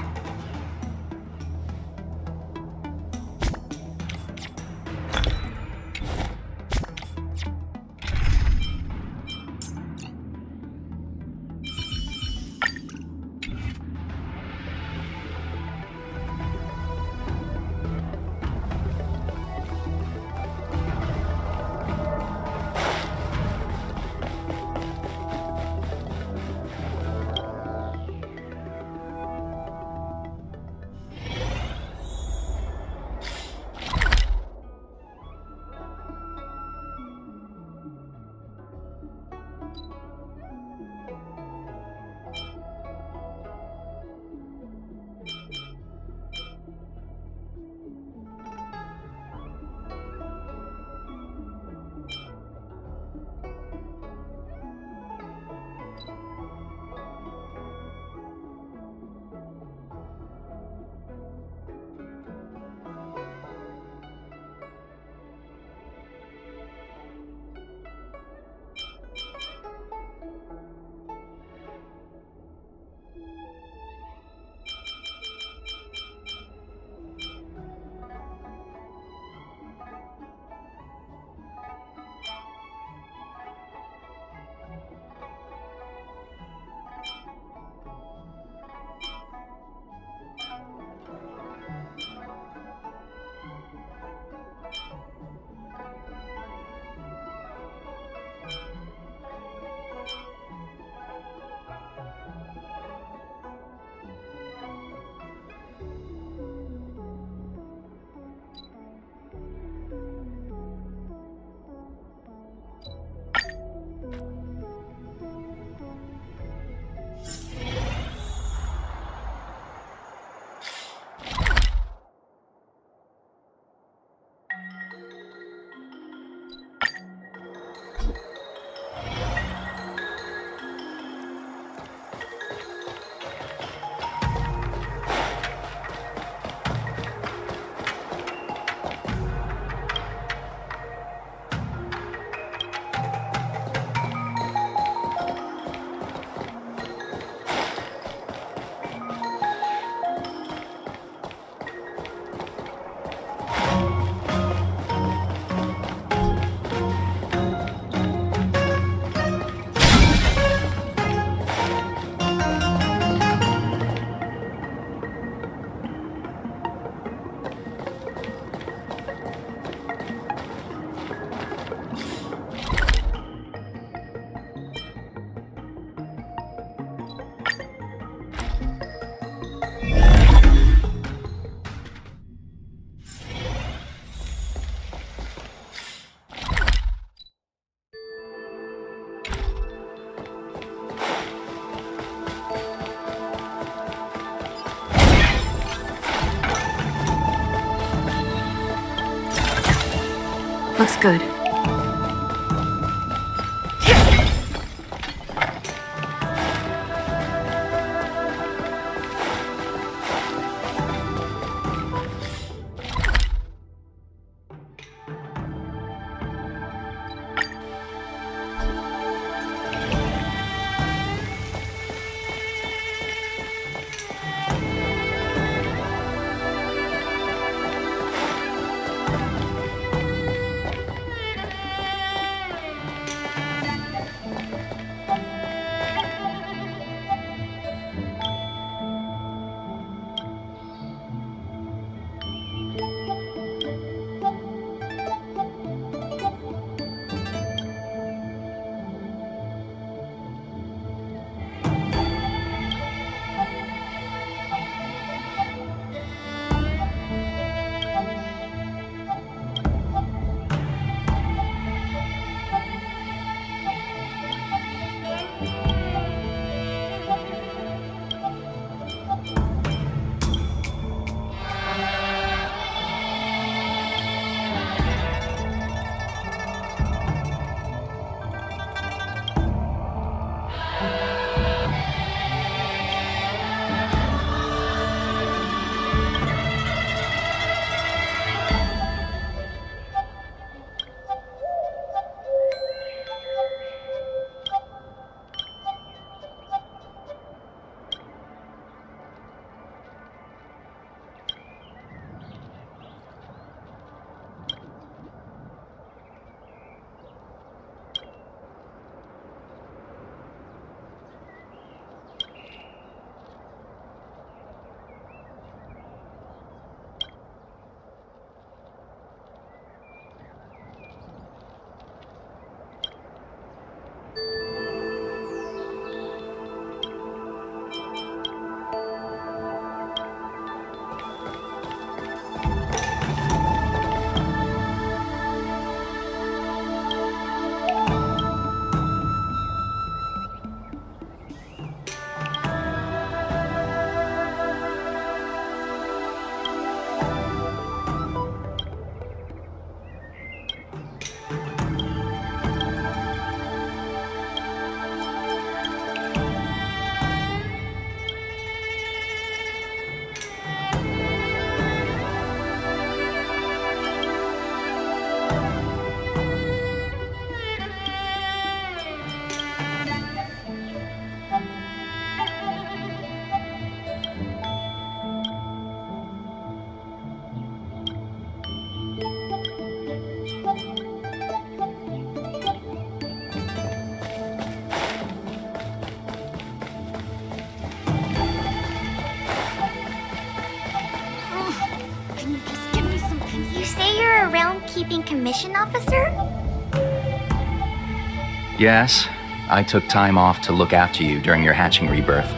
Looks good. Realm-keeping commission officer? Yes, I took time off to look after you during your hatching rebirth.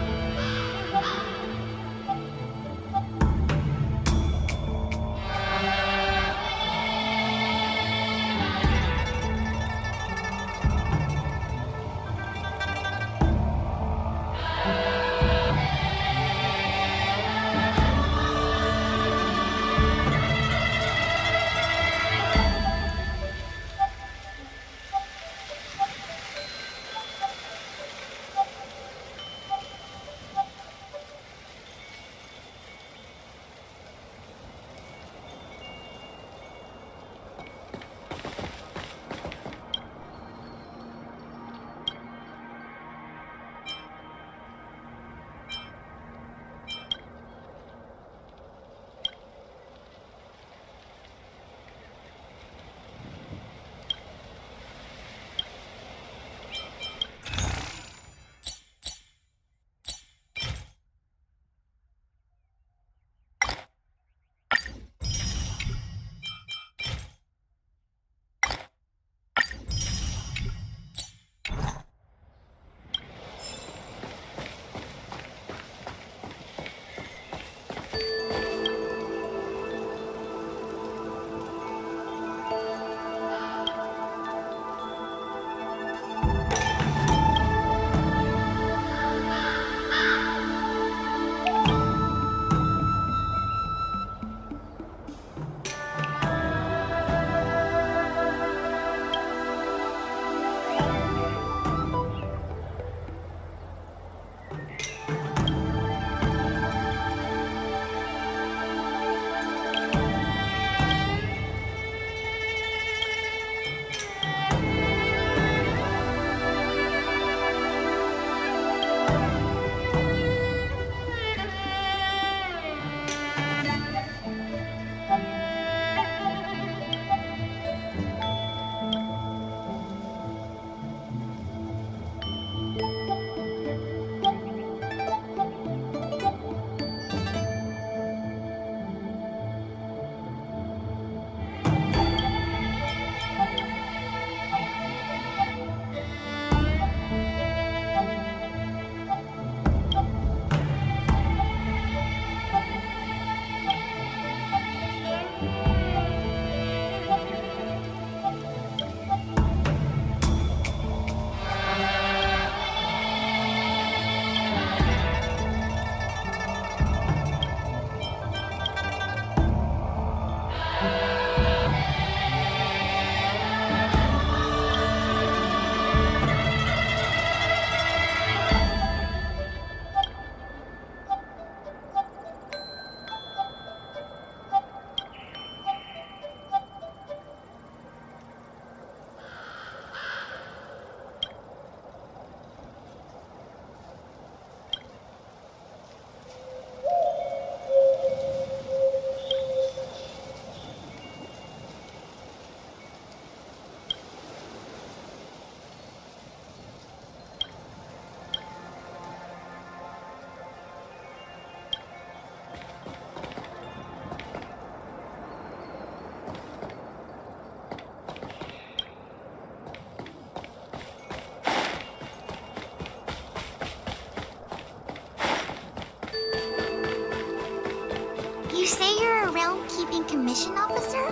You say you're a realm-keeping commission officer?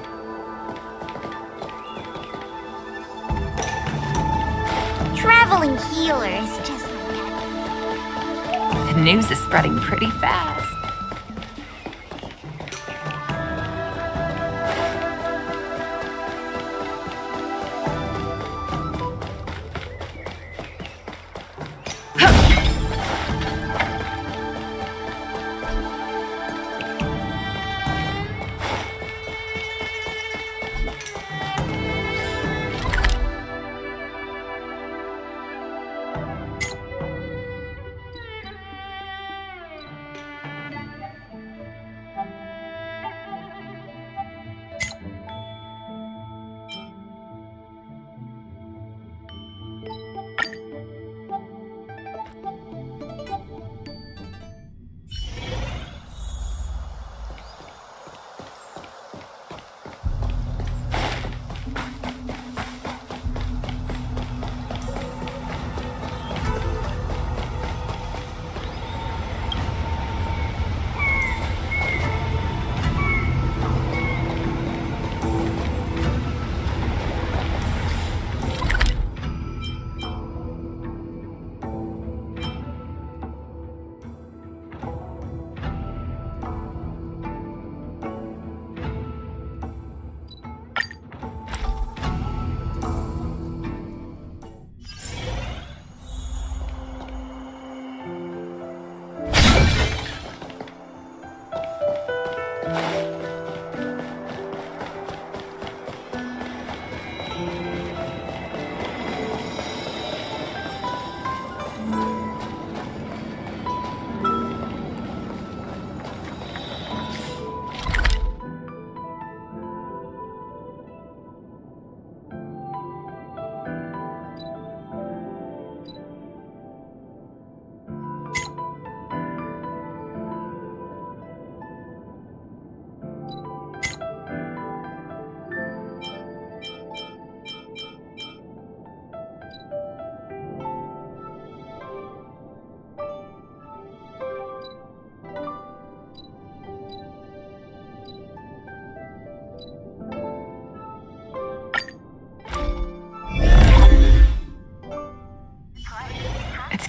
Traveling healer is just like that. The news is spreading pretty fast.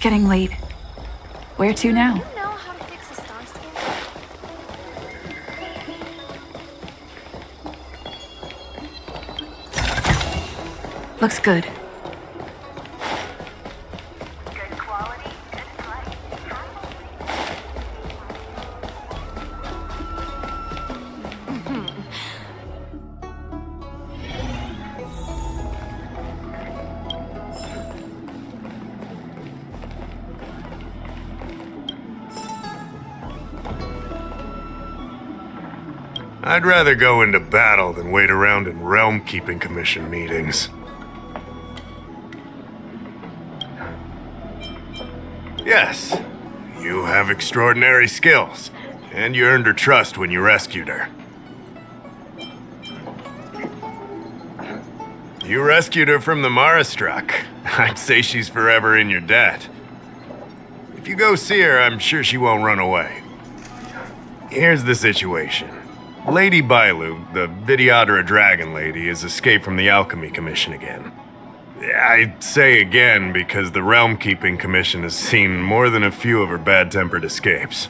getting late. Where to now? You know how to fix a star scan? Looks good. I'd rather go into battle than wait around in Realm Keeping Commission meetings. Yes, you have extraordinary skills, and you earned her trust when you rescued her. You rescued her from the Marastruck. I'd say she's forever in your debt. If you go see her, I'm sure she won't run away. Here's the situation. Lady Bailu, the Vidyadhara Dragon Lady, has escaped from the Alchemy Commission again. I say again because the Realm Keeping Commission has seen more than a few of her bad-tempered escapes.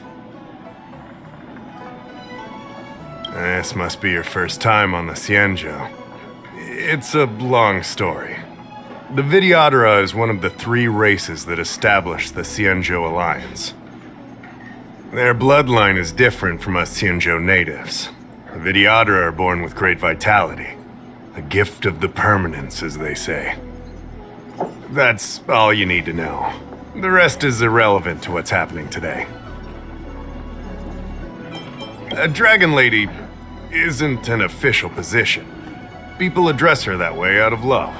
This must be your first time on the Xianzhou. It's a long story. The Vidyadhara is one of the 3 races that established the Xianzhou Alliance. Their bloodline is different from us Xianzhou natives. The Vidyadhara are born with great vitality. A gift of the permanence, as they say. That's all you need to know. The rest is irrelevant to what's happening today. A Dragon Lady isn't an official position. People address her that way out of love.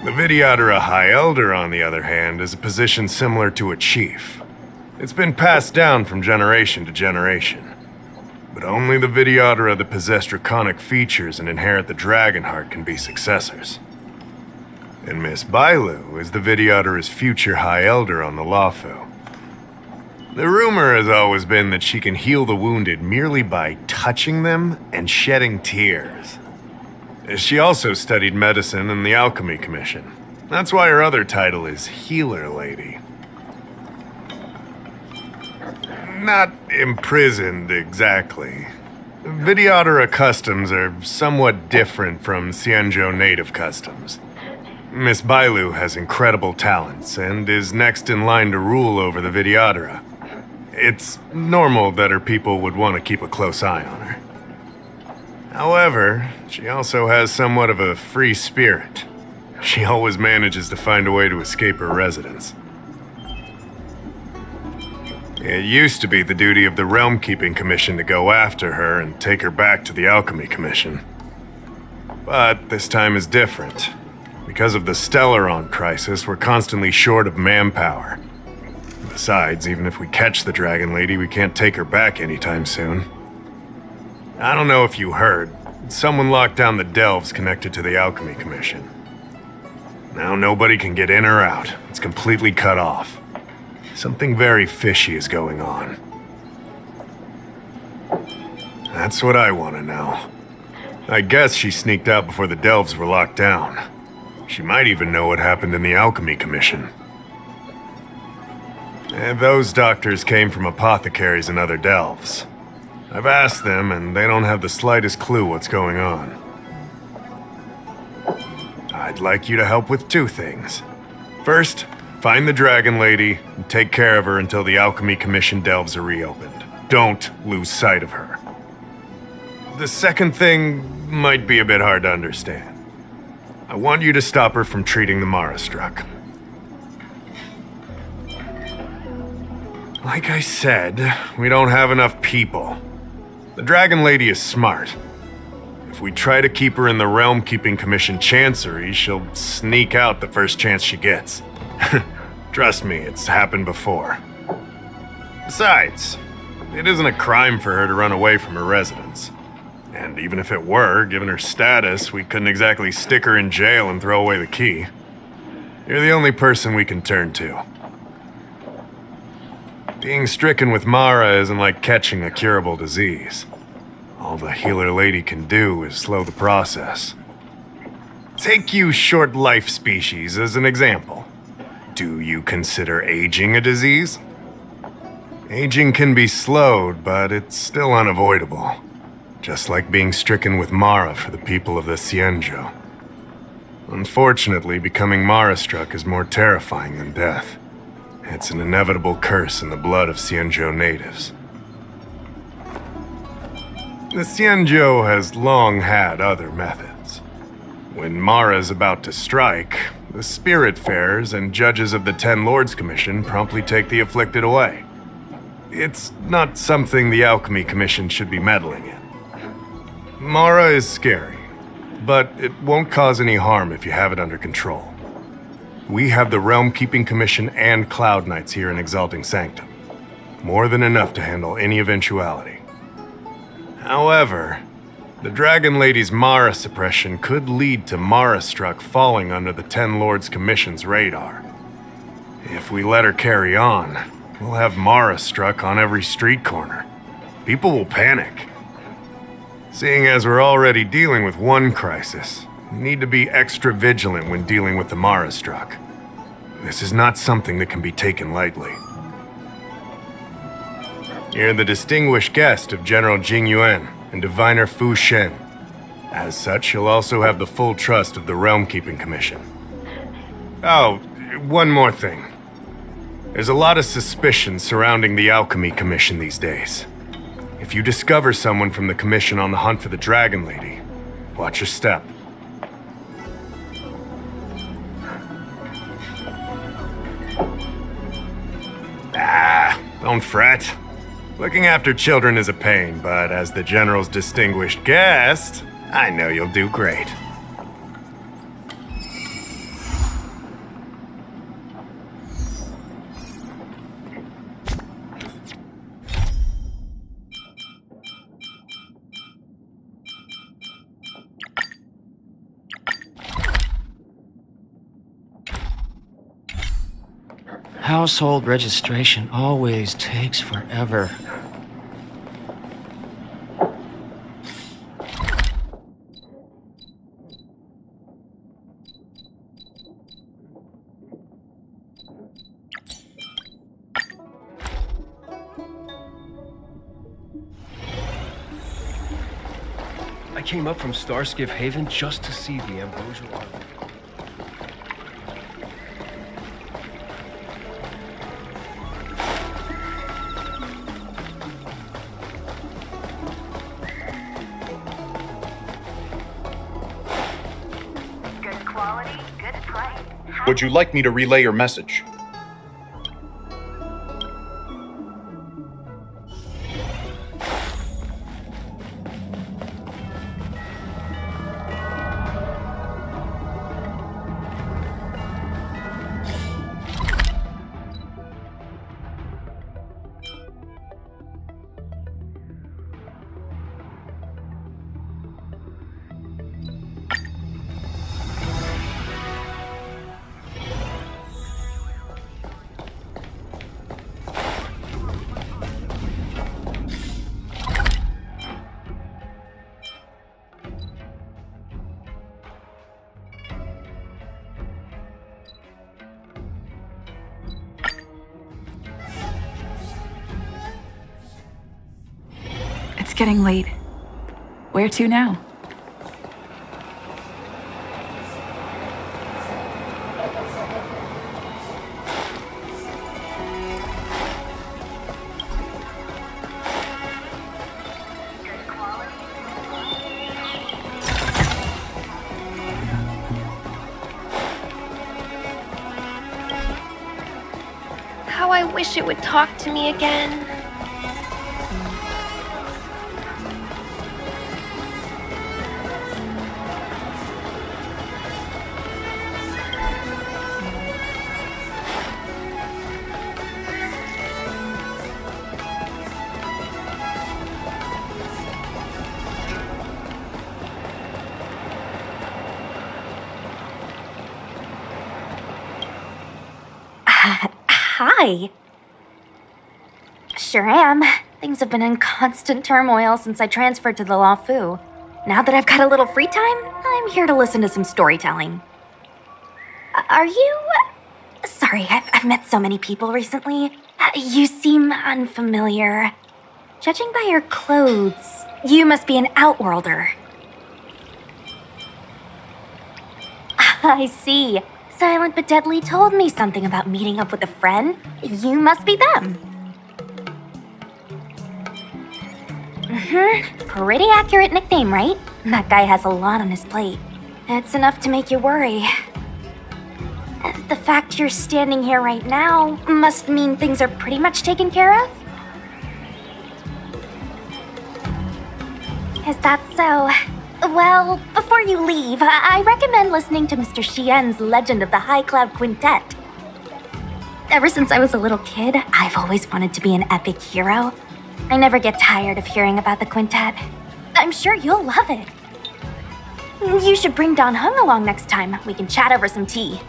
The Vidyadhara High Elder, on the other hand, is a position similar to a chief. It's been passed down from generation to generation. But only the Vidyadhara that possess draconic features and inherit the dragon heart can be successors. And Miss Bailu is the Vidyadhara's future High Elder on the Lafu. The rumor has always been that she can heal the wounded merely by touching them and shedding tears. She also studied medicine in the Alchemy Commission. That's why her other title is Healer Lady. Not imprisoned, exactly. Vidyadhara customs are somewhat different from Xianzhou native customs. Miss Bailu has incredible talents and is next in line to rule over the Vidyadhara. It's normal that her people would want to keep a close eye on her. However, she also has somewhat of a free spirit. She always manages to find a way to escape her residence. It used to be the duty of the Realm Keeping Commission to go after her and take her back to the Alchemy Commission. But this time is different. Because of the Stellaron crisis, we're constantly short of manpower. Besides, even if we catch the Dragon Lady, we can't take her back anytime soon. I don't know if you heard, but someone locked down the delves connected to the Alchemy Commission. Now nobody can get in or out. It's completely cut off. Something very fishy is going on. That's what I want to know. I guess she sneaked out before the delves were locked down. She might even know what happened in the Alchemy Commission. And those doctors came from apothecaries and other delves. I've asked them, and they don't have the slightest clue what's going on. I'd like you to help with 2 things. First, find the Dragon Lady and take care of her until the Alchemy Commission delves are reopened. Don't lose sight of her. The second thing might be a bit hard to understand. I want you to stop her from treating the Marastruck. Like I said, we don't have enough people. The Dragon Lady is smart. If we try to keep her in the Realm Keeping Commission Chancery, she'll sneak out the first chance she gets. Trust me, it's happened before. Besides, it isn't a crime for her to run away from her residence. And even if it were, given her status, we couldn't exactly stick her in jail and throw away the key. You're the only person we can turn to. Being stricken with Mara isn't like catching a curable disease. All the Healer Lady can do is slow the process. Take you short life species as an example. Do you consider aging a disease? Aging can be slowed, but it's still unavoidable. Just like being stricken with Mara for the people of the Cienjo. Unfortunately, becoming Mara-struck is more terrifying than death. It's an inevitable curse in the blood of Cienjo natives. The Cienjo has long had other methods. When Mara is about to strike, the Spiritfarers and judges of the Ten Lords Commission promptly take the afflicted away. It's not something the Alchemy Commission should be meddling in. Mara is scary, but it won't cause any harm if you have it under control. We have the Realm Keeping Commission and Cloud Knights here in Exalting Sanctum. More than enough to handle any eventuality. However, the Dragon Lady's Mara suppression could lead to Mara-struck falling under the Ten Lords Commission's radar. If we let her carry on, we'll have Mara-struck on every street corner. People will panic. Seeing as we're already dealing with one crisis, we need to be extra vigilant when dealing with the Mara-struck. This is not something that can be taken lightly. You're the distinguished guest of General Tingyun and Diviner Fu Shen. As such, you'll also have the full trust of the Realm Keeping Commission. Oh, one more thing. There's a lot of suspicion surrounding the Alchemy Commission these days. If you discover someone from the Commission on the hunt for the Dragon Lady, watch your step. Don't fret. Looking after children is a pain, but as the General's distinguished guest, I know you'll do great. Household registration always takes forever. I came up from Starskiff Haven just to see the Ambrosial Army. Would you like me to relay your message? It's getting late. Where to now? How I wish it would talk to me again. Hi. Sure am. Things have been in constant turmoil since I transferred to the Law Fu. Now that I've got a little free time, I'm here to listen to some storytelling. Are you Sorry, I've met so many people recently. You seem unfamiliar. Judging by your clothes, you must be an outworlder. I see. Silent but Deadly told me something about meeting up with a friend. You must be them. Pretty accurate nickname, right? That guy has a lot on his plate. It's enough to make you worry. The fact you're standing here right now must mean things are pretty much taken care of? Is that so? Well, before you leave, I recommend listening to Mr. Xian's Legend of the High Cloud Quintet. Ever since I was a little kid, I've always wanted to be an epic hero. I never get tired of hearing about the quintet. I'm sure you'll love it. You should bring Don Hung along next time. We can chat over some tea.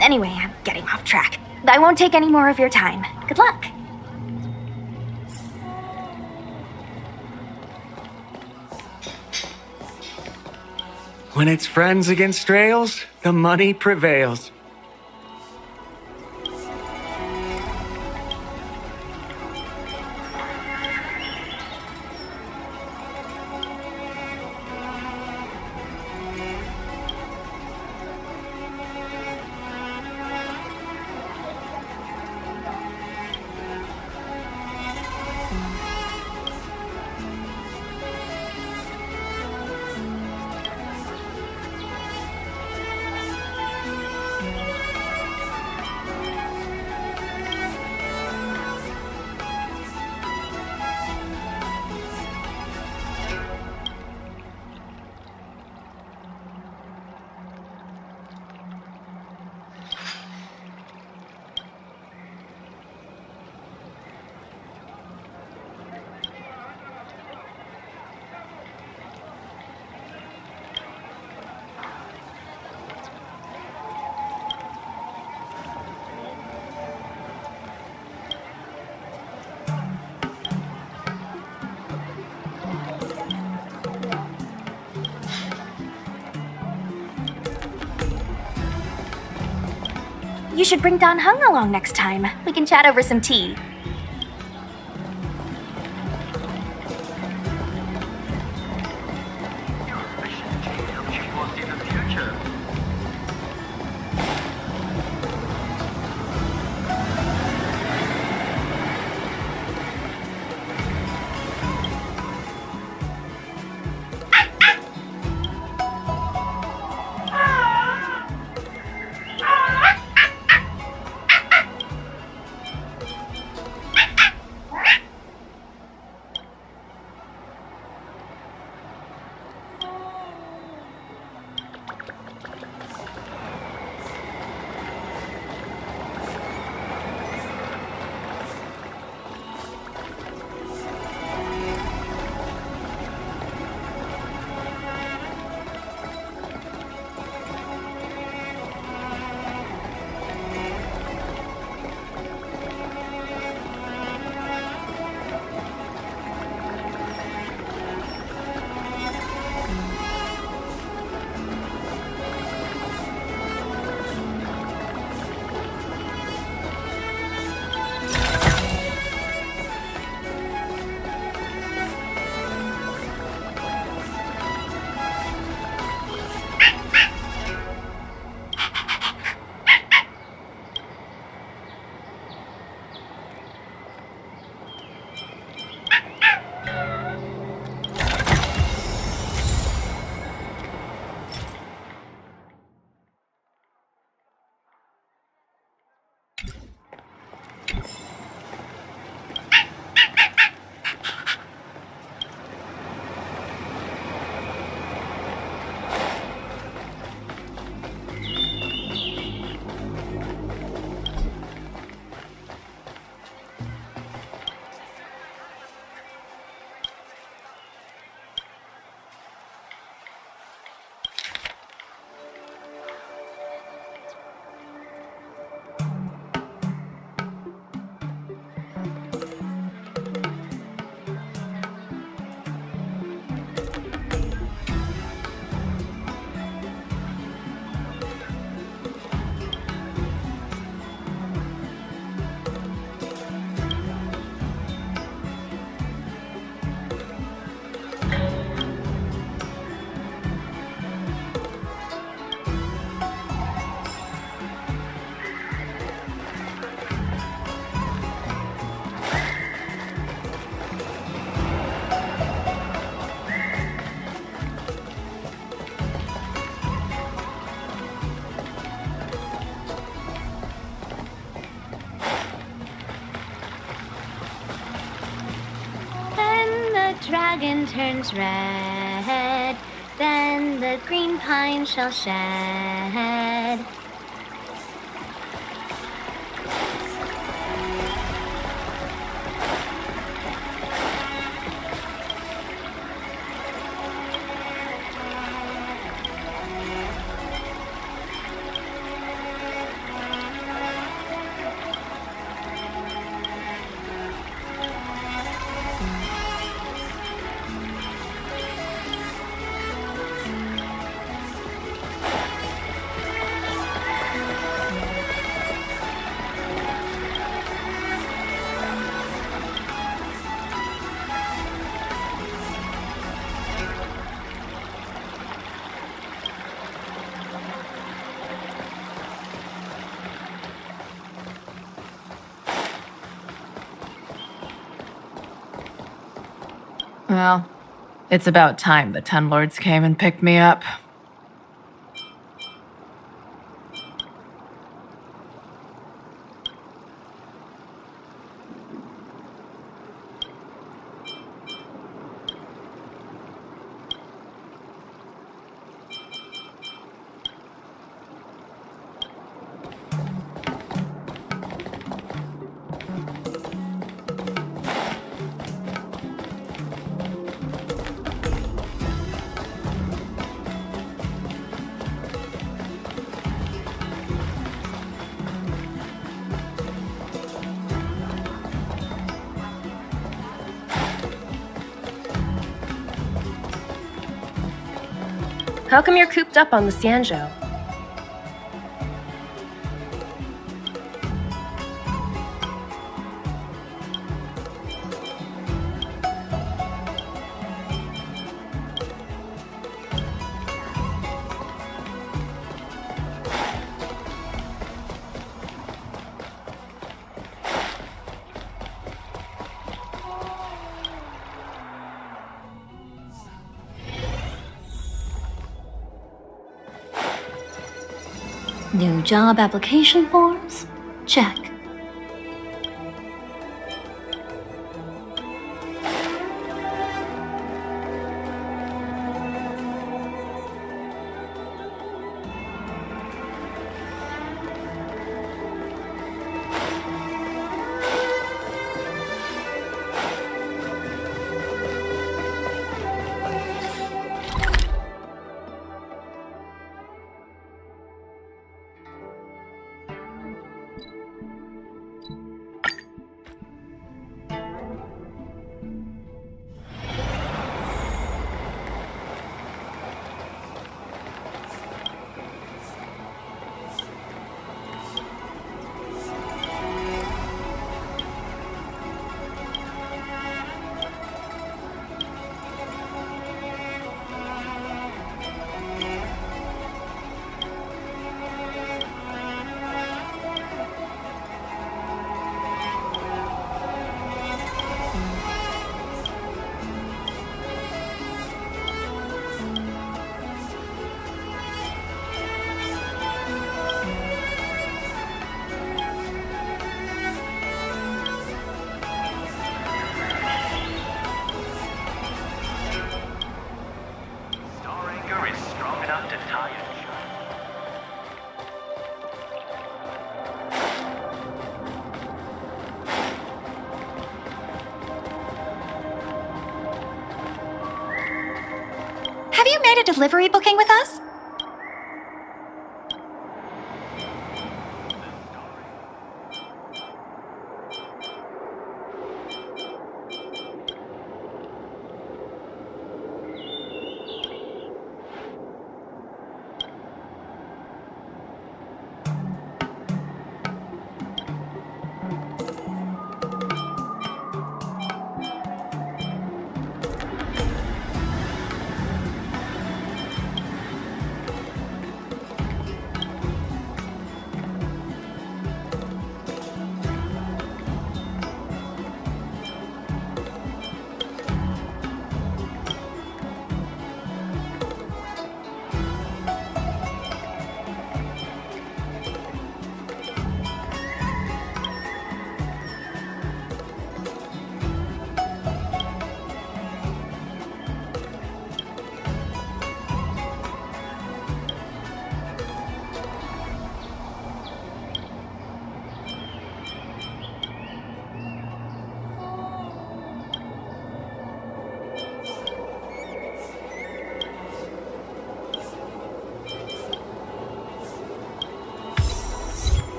Anyway, I'm getting off track. I won't take any more of your time. Good luck. When it's friends against trails, the money prevails. You should bring Don Hung along next time. We can chat over some tea. dragon turns red, then the green pine shall shed. Well, it's about time the Ten Lords came and picked me up. How come you're cooped up on the Xianzhou? New job application forms? Check. Have you made a delivery booking with us?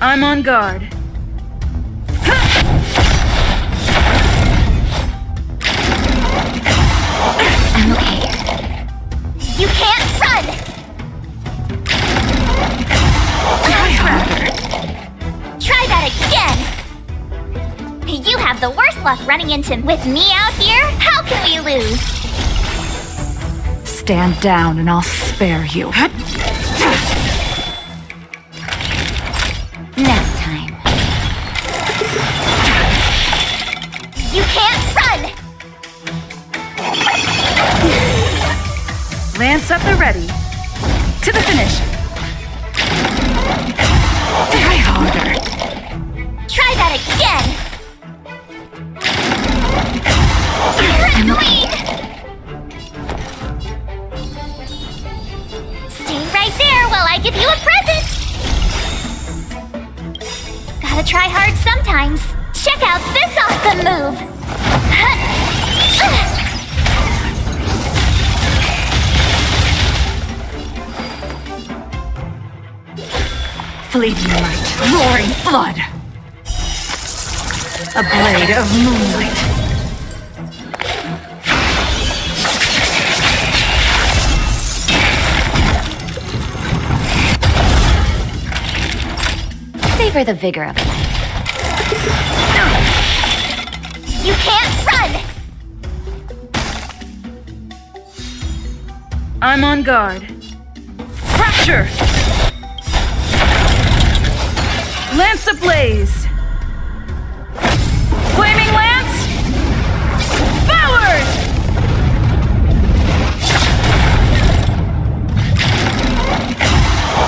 I'm on guard. I'm okay. You can't run! Try harder. Try that again! You have the worst luck running into with me out here? How can we lose? Stand down and I'll spare you. Nap time. You can't run! Lance up the ready. To the finish. Try harder. Try that again! You're annoying! Stay right there while I give you a present! Gotta try hard sometimes. Check out this awesome move! Fleeting light, roaring flood. A blade of moonlight. Savor the vigor of life. You can't run! I'm on guard. Fracture! Lance ablaze! Flaming lance! Forward!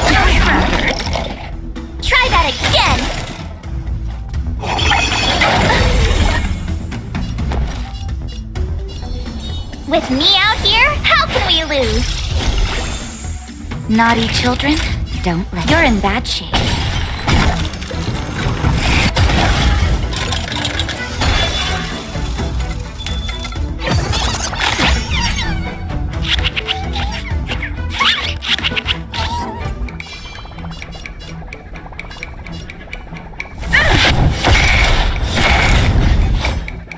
Try harder! Try that again! With me out here, how can we lose? Naughty children, don't let. You're in bad shape.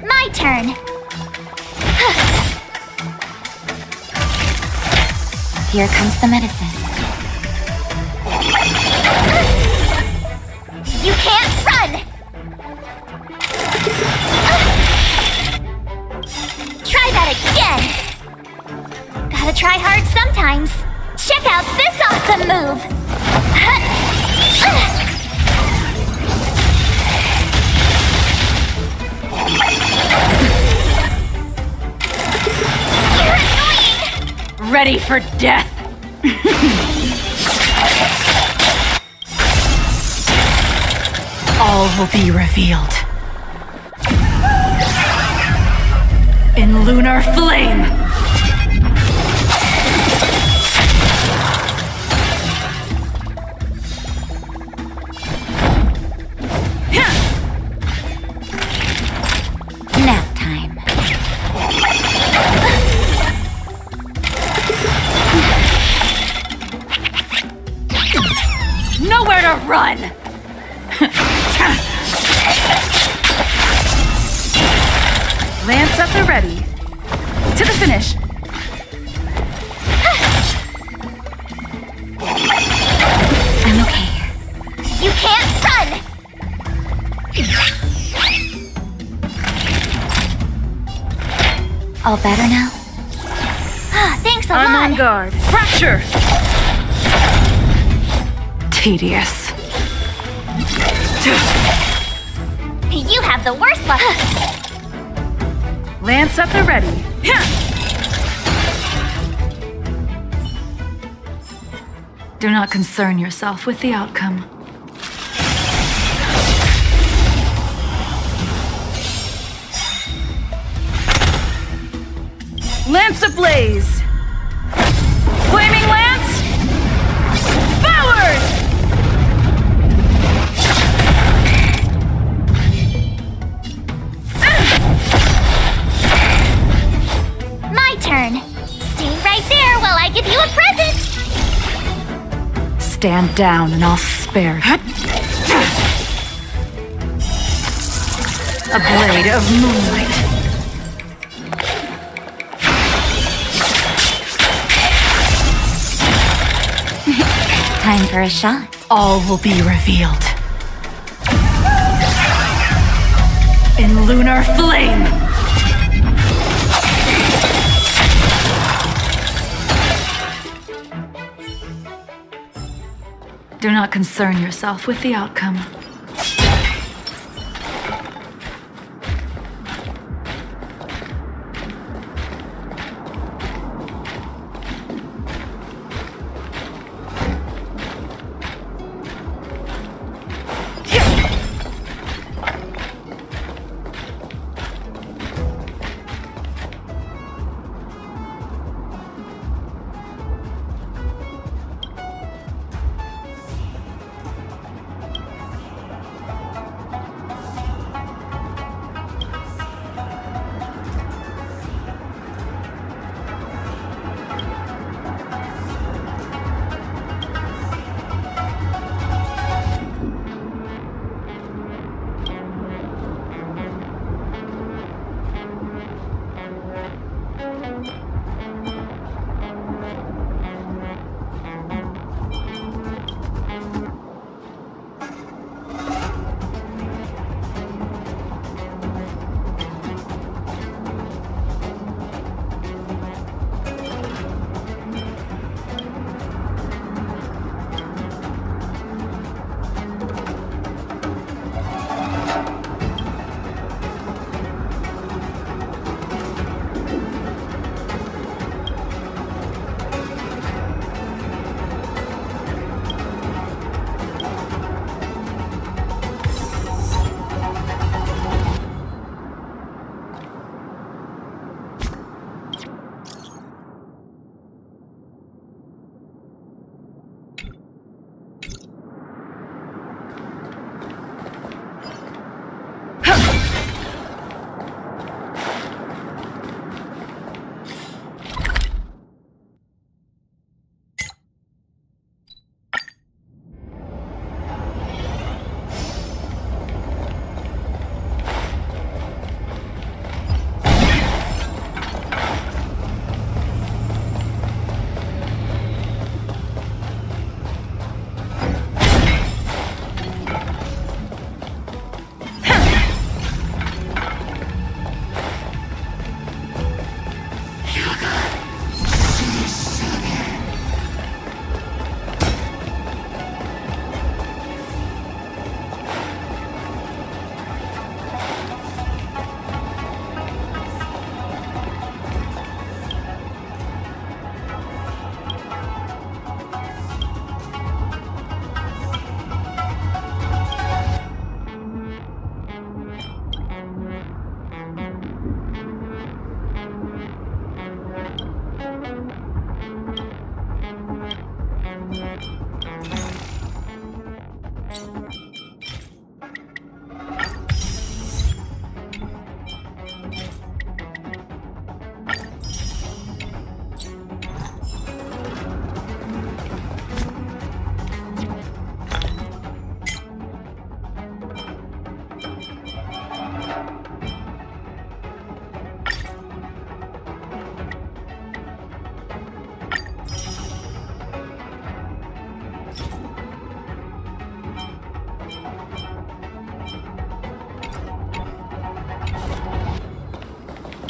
My turn. Here comes the medicine. You can't run! Try that again! Gotta try hard sometimes. Check out this awesome move! You're annoying! Ready for death! All will be revealed. In lunar flame! Nap time. Nowhere to run! Lance up the ready. To the finish. I'm okay. You can't run! All better now? Thanks a I'm lot. on guard. Fracture! Tedious. You have the worst luck. Lance up the ready. Do not concern yourself with the outcome. Lance ablaze! Flaming lance! Forward! My turn. Stay right there while I give you a present. Stand down and I'll spare you. A blade of moonlight. Time for a shot. All will be revealed. In lunar flame! Do not concern yourself with the outcome.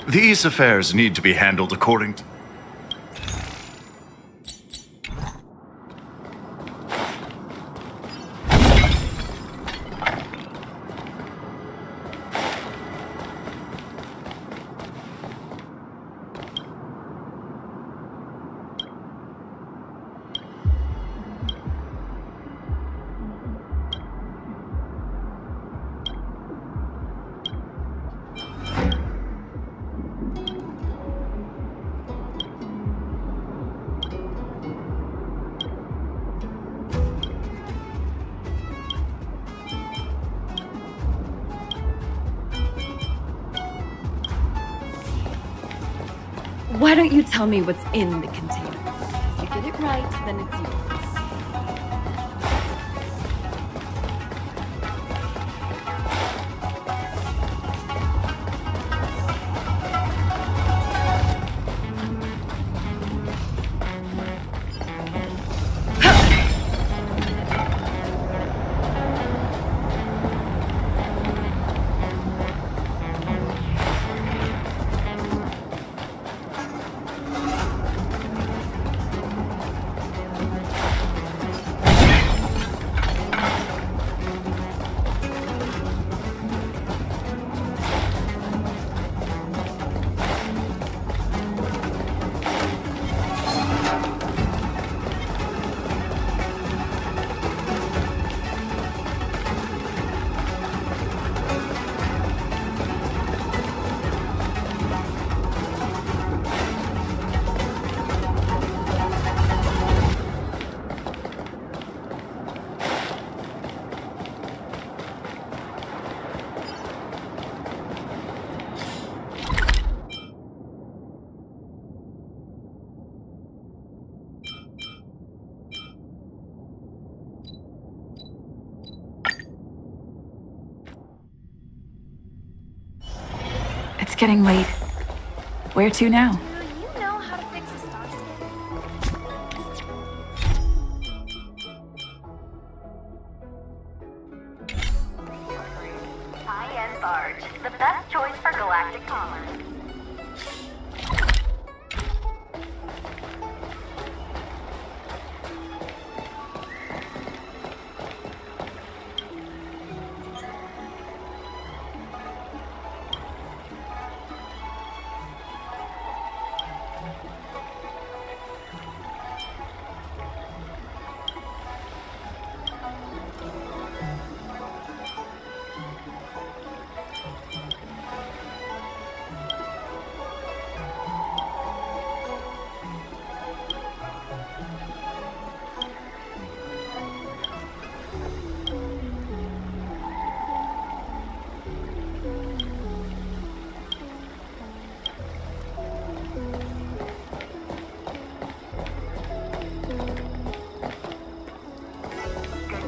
These affairs need to be handled according to... Why don't you tell me what's in the container? If you get it right, then it's yours. It's getting late. Where to now? Do you know how to fix a High-end barge, the best choice for galactic commerce.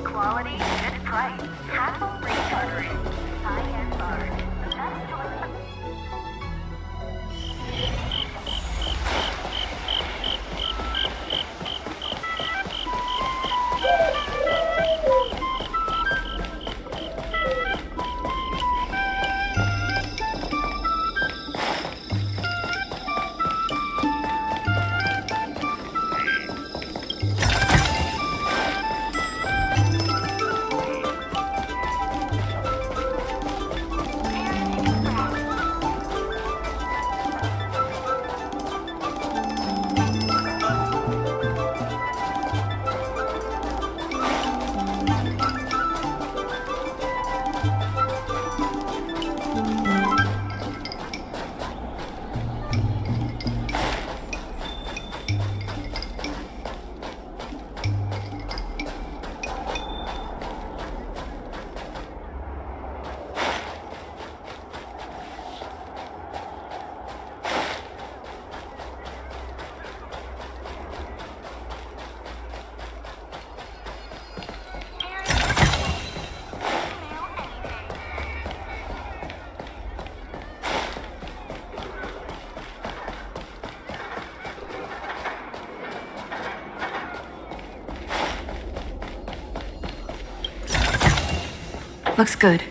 Quality, good price, hassle-free chartering. High-end barge, the best choice. Looks good.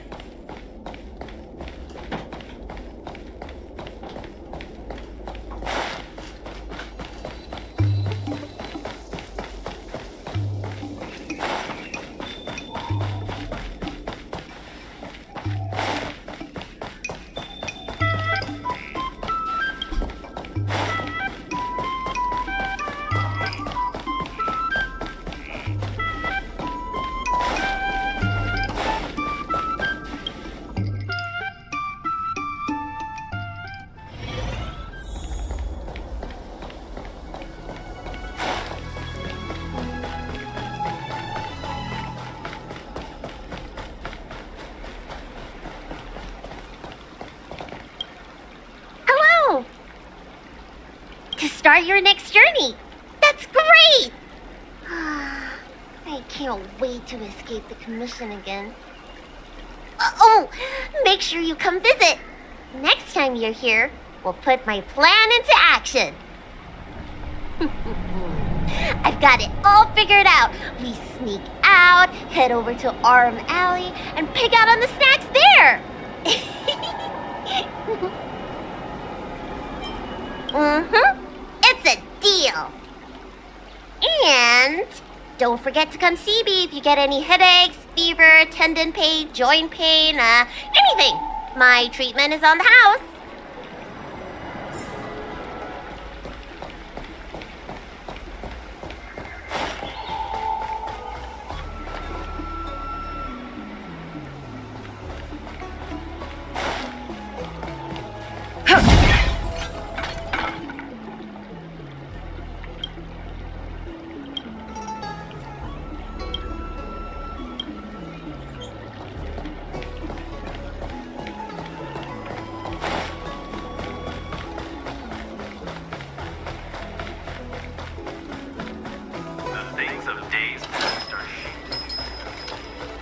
Start your next journey. That's great! I can't wait to escape the commission again. Oh, make sure you come visit. Next time you're here, we'll put my plan into action. I've got it all figured out. We sneak out, head over to Arm Alley, and pick out on the snacks there. It's a deal. And don't forget to come see me if you get any headaches, fever, tendon pain, joint pain, anything. My treatment is on the house.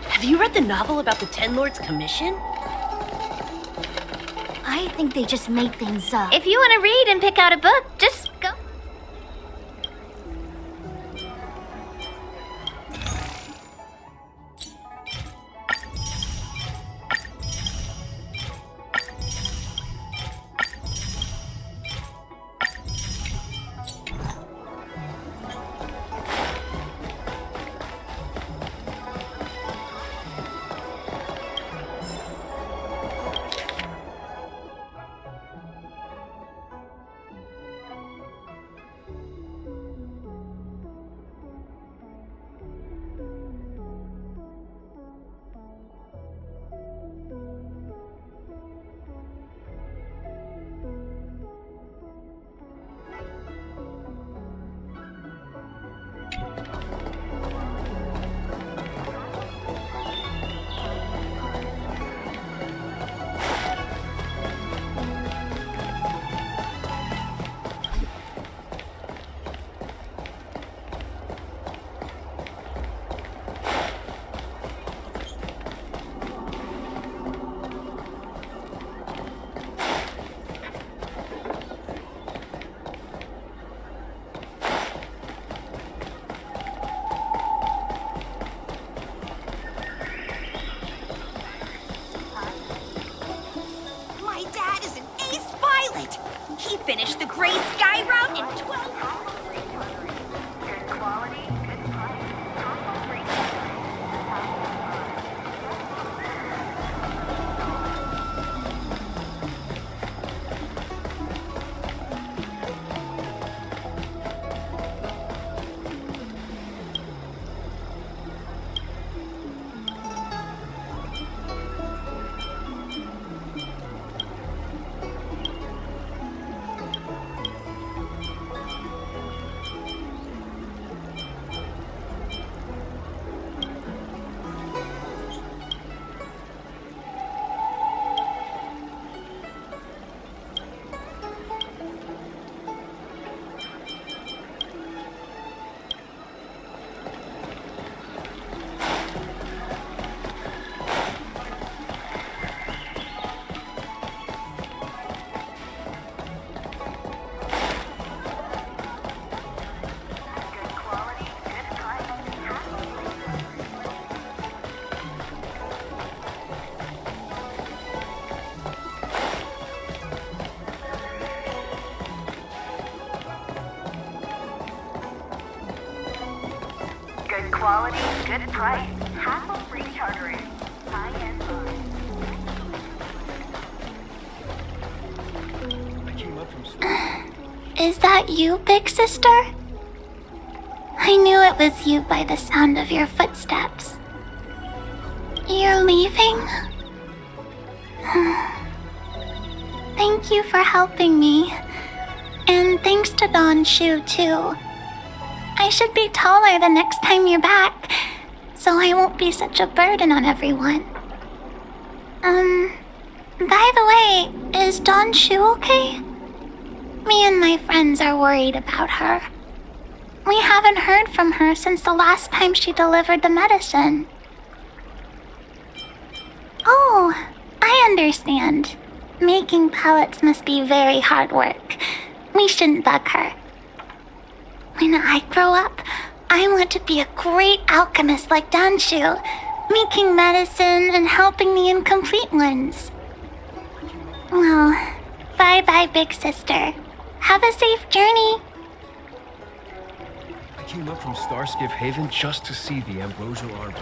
Have you read the novel about the Ten Lords Commission? I think they just made things up. If you want to read and pick out a book, just go. He finished the Gray Sky route in 12 hours. Good quality, good price. Hassle-free chartering. High-end fun. I came up from Is that you, big sister? I knew it was you by the sound of your footsteps. You're leaving? Thank you for helping me. And thanks to Don Shu, too. I should be taller the next time you're back, so I won't be such a burden on everyone. By the way, is Don Shu okay? Me and my friends are worried about her. We haven't heard from her since the last time she delivered the medicine. Oh, I understand. Making pellets must be very hard work. We shouldn't bug her. When I grow up, I want to be a great alchemist like Danshu, making medicine and helping the incomplete ones. Well, bye-bye, big sister. Have a safe journey. I came up from Starskiff Haven just to see the Ambrosial Arbor.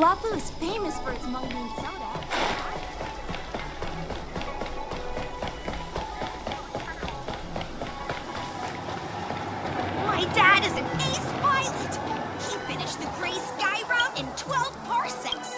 Wafu is famous for its mung bean soda. My dad is an ace pilot! He finished the Gray Sky route in 12 parsecs!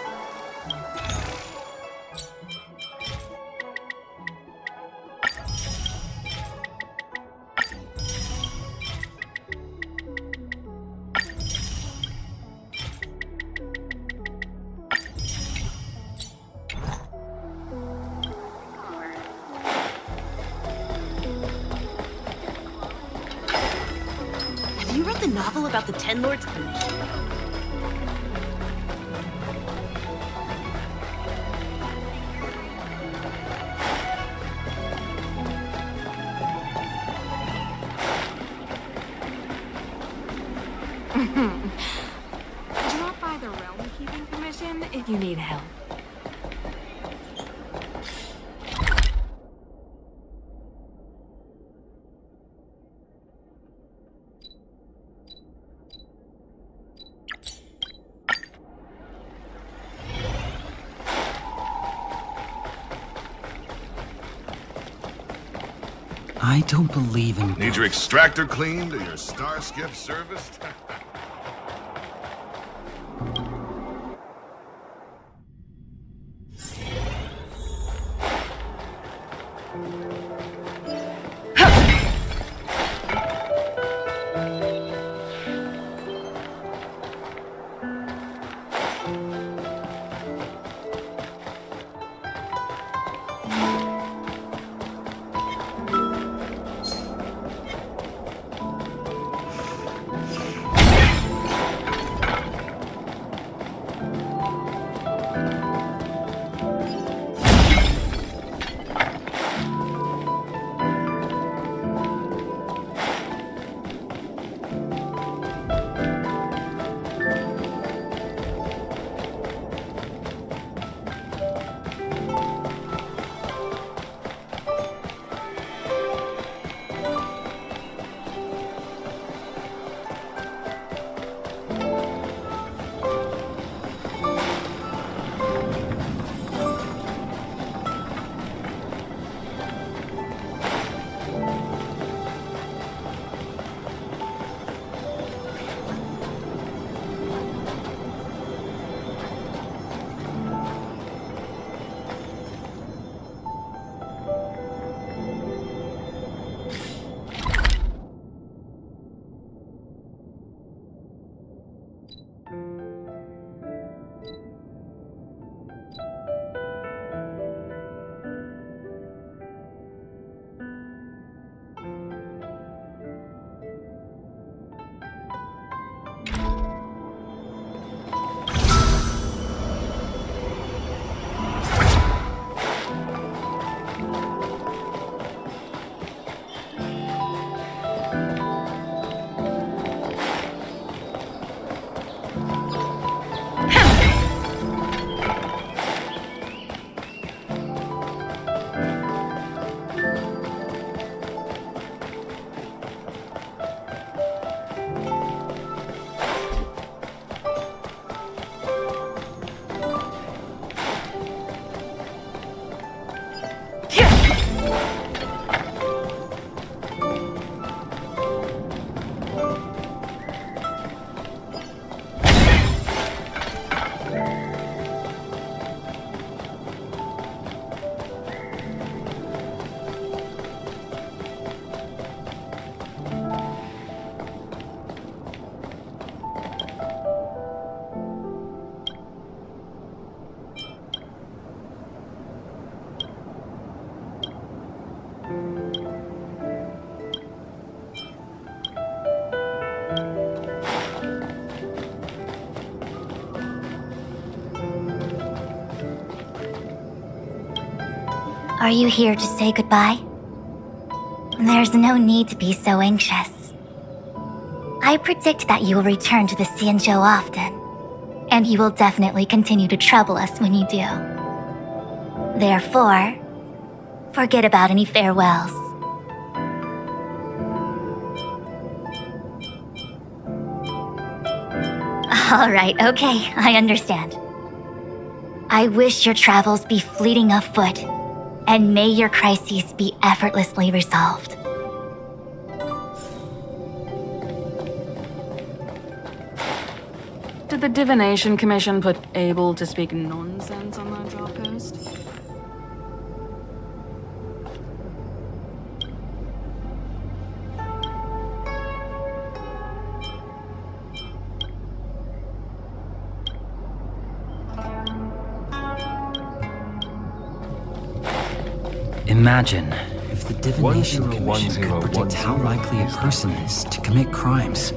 Have you read the novel about the Ten Lords? Drop by the Realm Keeping Commission if you need help. I don't believe in... Need your extractor cleaned or your Starskip serviced? Are you here to say goodbye? There's no need to be so anxious. I predict that you will return to the Xianzhou often, and you will definitely continue to trouble us when you do. Therefore, forget about any farewells. All right, okay, I understand. I wish your travels be fleeting of foot, and may your crises be effortlessly resolved. Did the Divination Commission put able to speak nonsense on that job post? Imagine if the Divination Commission could predict how likely a person is to commit crimes.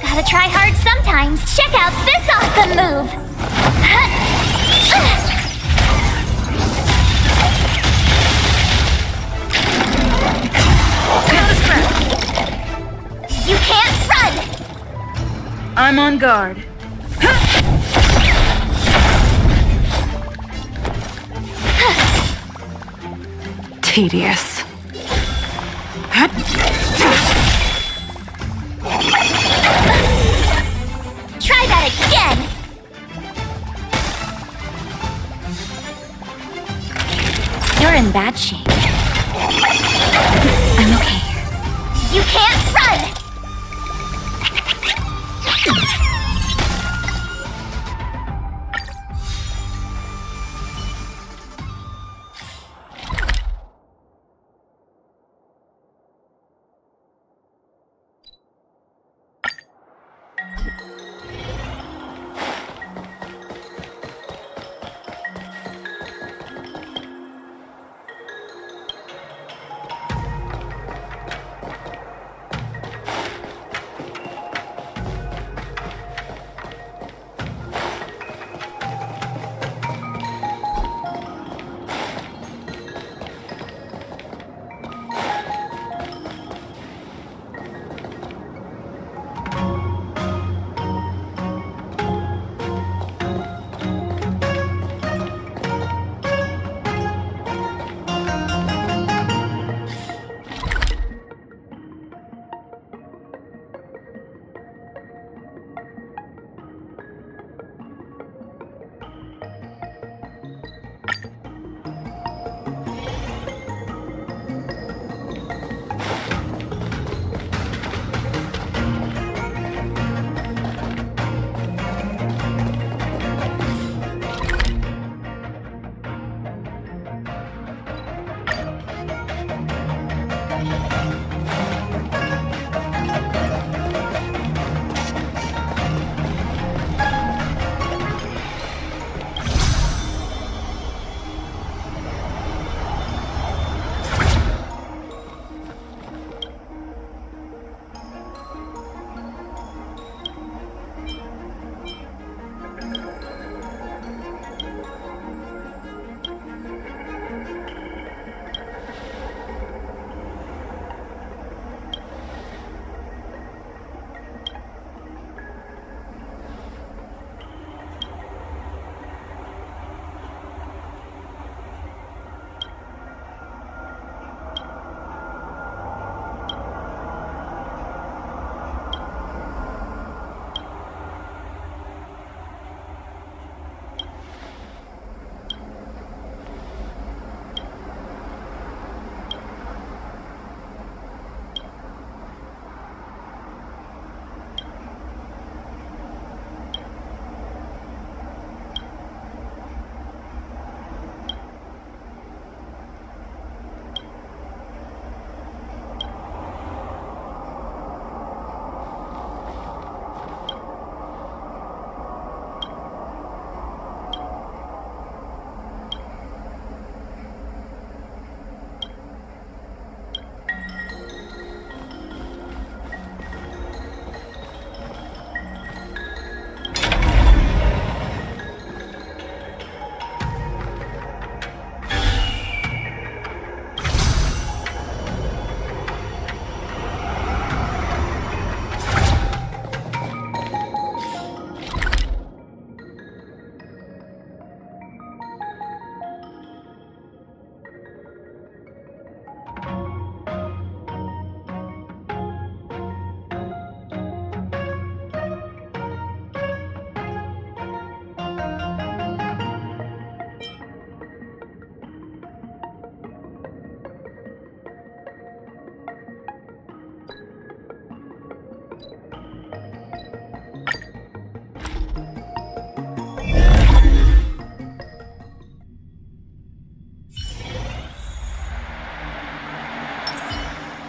Gotta try hard sometimes. Check out this awesome move! You can't run! I'm on guard. Tedious. Try that again! You're in bad shape. I'm okay. You can't run!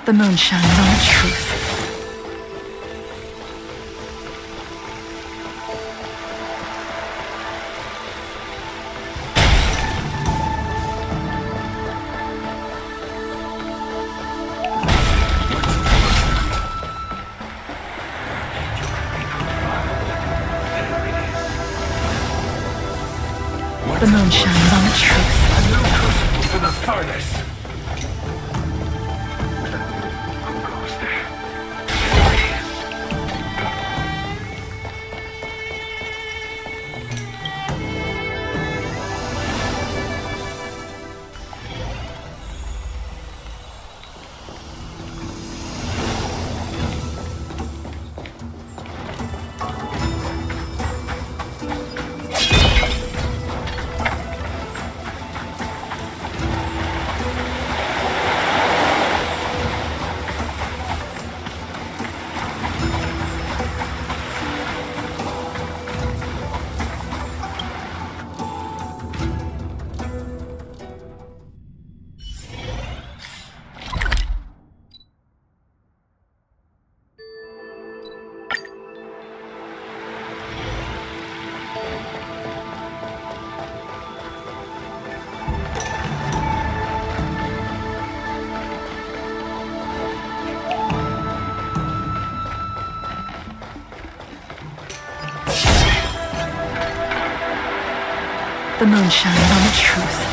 The moon shines on the truth. The moon shines on the truth. A new crucible for the furnace. The moon shines on the truth.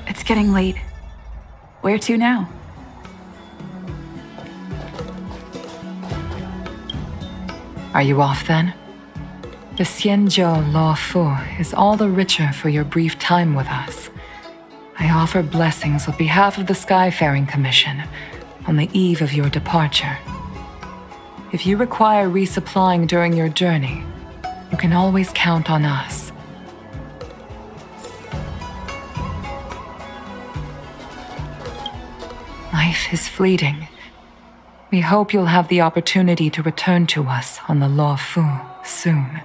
It's getting late. Where to now? Are you off then? The Xianzhou Law Fu is all the richer for your brief time with us. I offer blessings on behalf of the Skyfaring Commission on the eve of your departure. If you require resupplying during your journey, you can always count on us. Life is fleeting. We hope you'll have the opportunity to return to us on the Law Fu soon.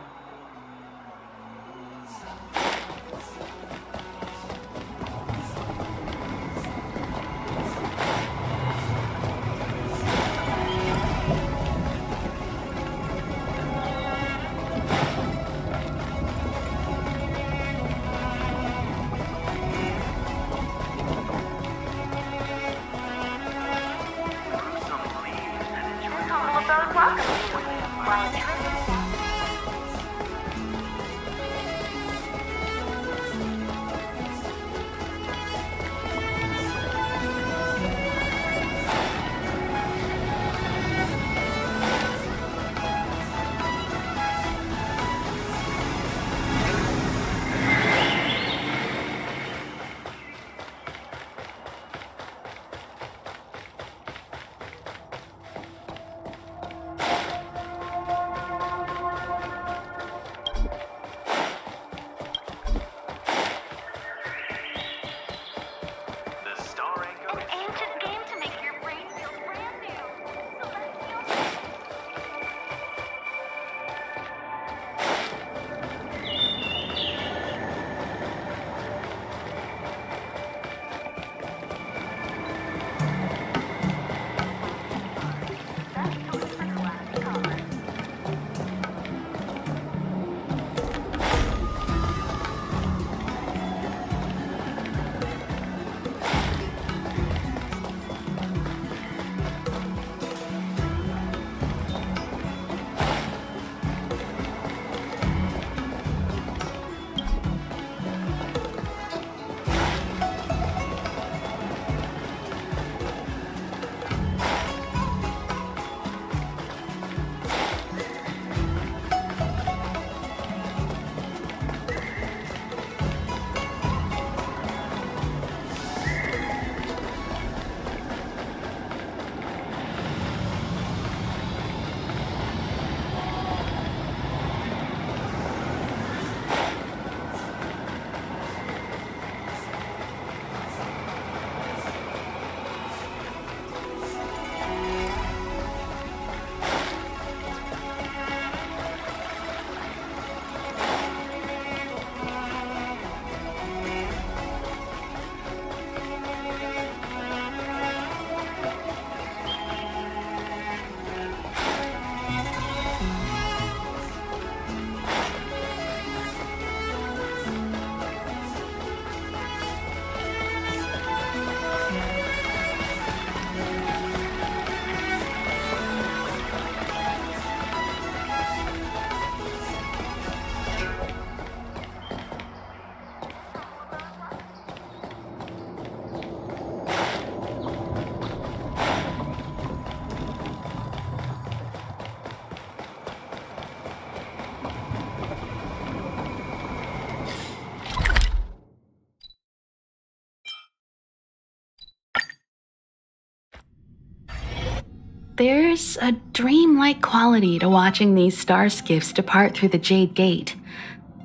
There's a dreamlike quality to watching these star skiffs depart through the Jade Gate.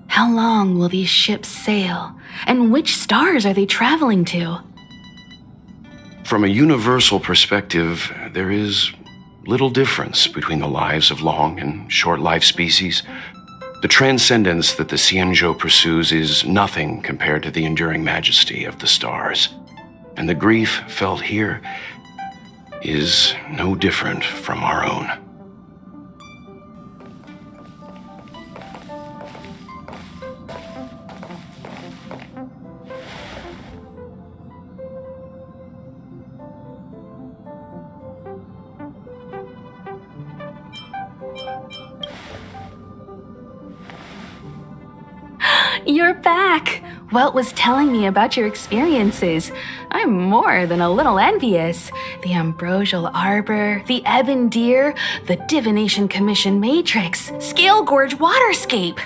How long will these ships sail? And which stars are they traveling to? From a universal perspective, there is little difference between the lives of long and short-lived species. The transcendence that the Xianzhou pursues is nothing compared to the enduring majesty of the stars. And the grief felt here is no different from our own. You're back! Welt was telling me about your experiences. I'm more than a little envious. The Ambrosial Arbor, the Ebon Deer, the Divination Commission Matrix, Scale Gorge Waterscape.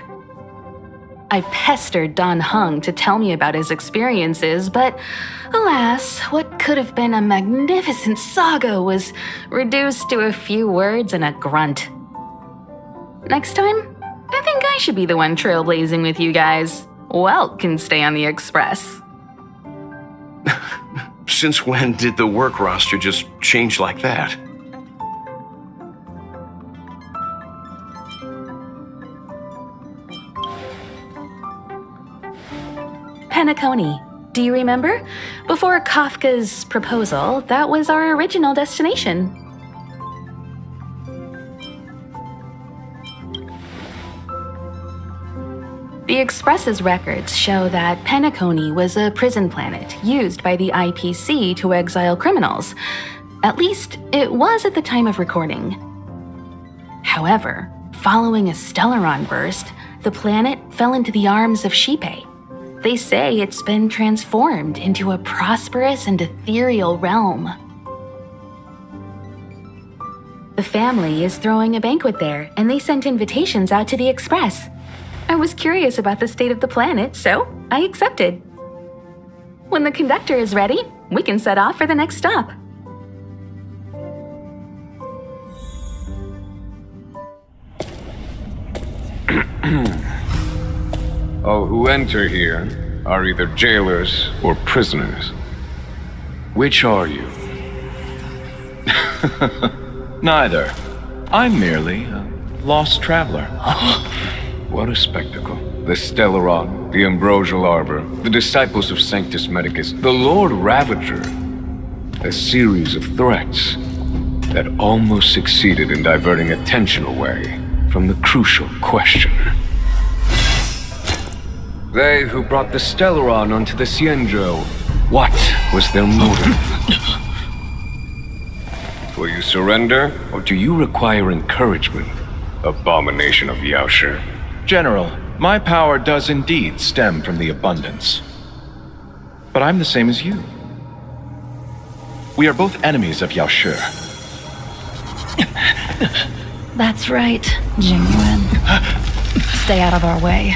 I pestered Don Hung to tell me about his experiences, but alas, what could have been a magnificent saga was reduced to a few words and a grunt. Next time, I think I should be the one trailblazing with you guys. Welt can stay on the Express. Since when did the work roster just change like that? Penacony. Do you remember? Before Kafka's proposal, that was our original destination. The Express's records show that Penacony was a prison planet used by the IPC to exile criminals. At least, it was at the time of recording. However, following a Stellaron burst, the planet fell into the arms of Shipe. They say it's been transformed into a prosperous and ethereal realm. The family is throwing a banquet there, and they sent invitations out to the Express. I was curious about the state of the planet, so I accepted. When the conductor is ready, we can set off for the next stop. All who enter here are either jailers or prisoners. Which are you? Neither. I'm merely a lost traveler. What a spectacle. The Stellaron, the Ambrosial Arbor, the Disciples of Sanctus Medicus, the Lord Ravager. A series of threats that almost succeeded in diverting attention away from the crucial question. They who brought the Stellaron onto the Xianzhou, what was their motive? Will you surrender, or do you require encouragement, abomination of Yaoshi? General, my power does indeed stem from the abundance. But I'm the same as you. We are both enemies of Yaoshi. That's right, Tingyun. Stay out of our way.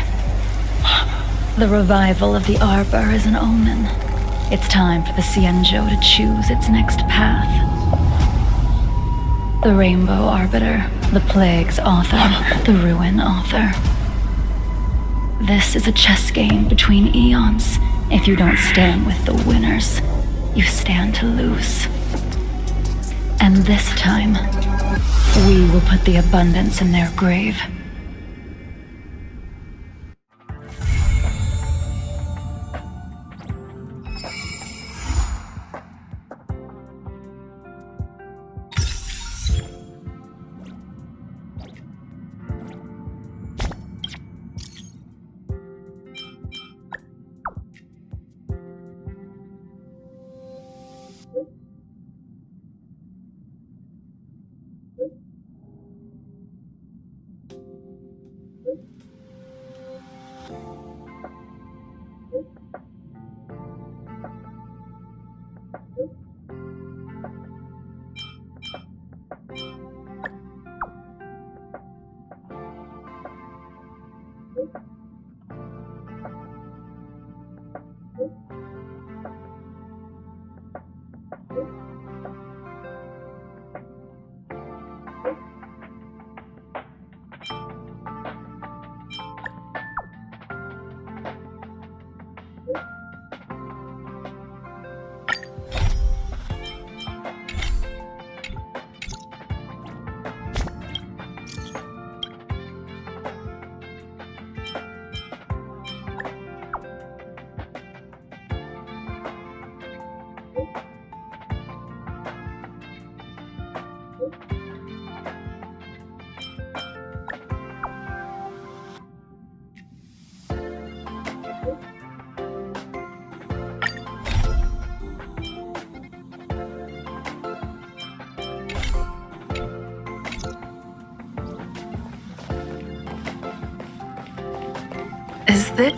The revival of the Arbor is an omen. It's time for the Xianzhou to choose its next path. The Rainbow Arbiter, the Plague's author, the Ruin author. This is a chess game between eons. If you don't stand with the winners, you stand to lose. And this time, we will put the abundance in their grave.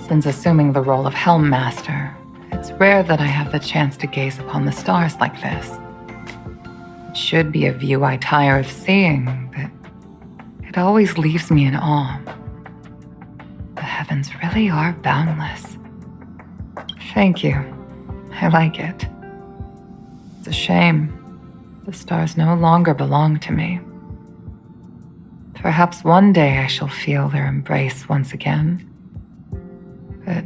Since assuming the role of Helm Master, it's rare that I have the chance to gaze upon the stars like this. It should be a view I tire of seeing, but it always leaves me in awe. The heavens really are boundless. Thank you. I like it. It's a shame. The stars no longer belong to me. Perhaps one day I shall feel their embrace once again. But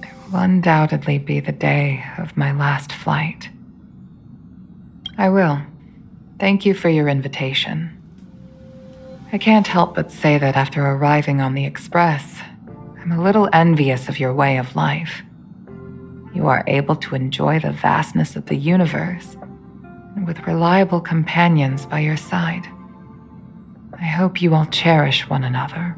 it will undoubtedly be the day of my last flight. I will. Thank you for your invitation. I can't help but say that after arriving on the Express, I'm a little envious of your way of life. You are able to enjoy the vastness of the universe, and with reliable companions by your side. I hope you all cherish one another.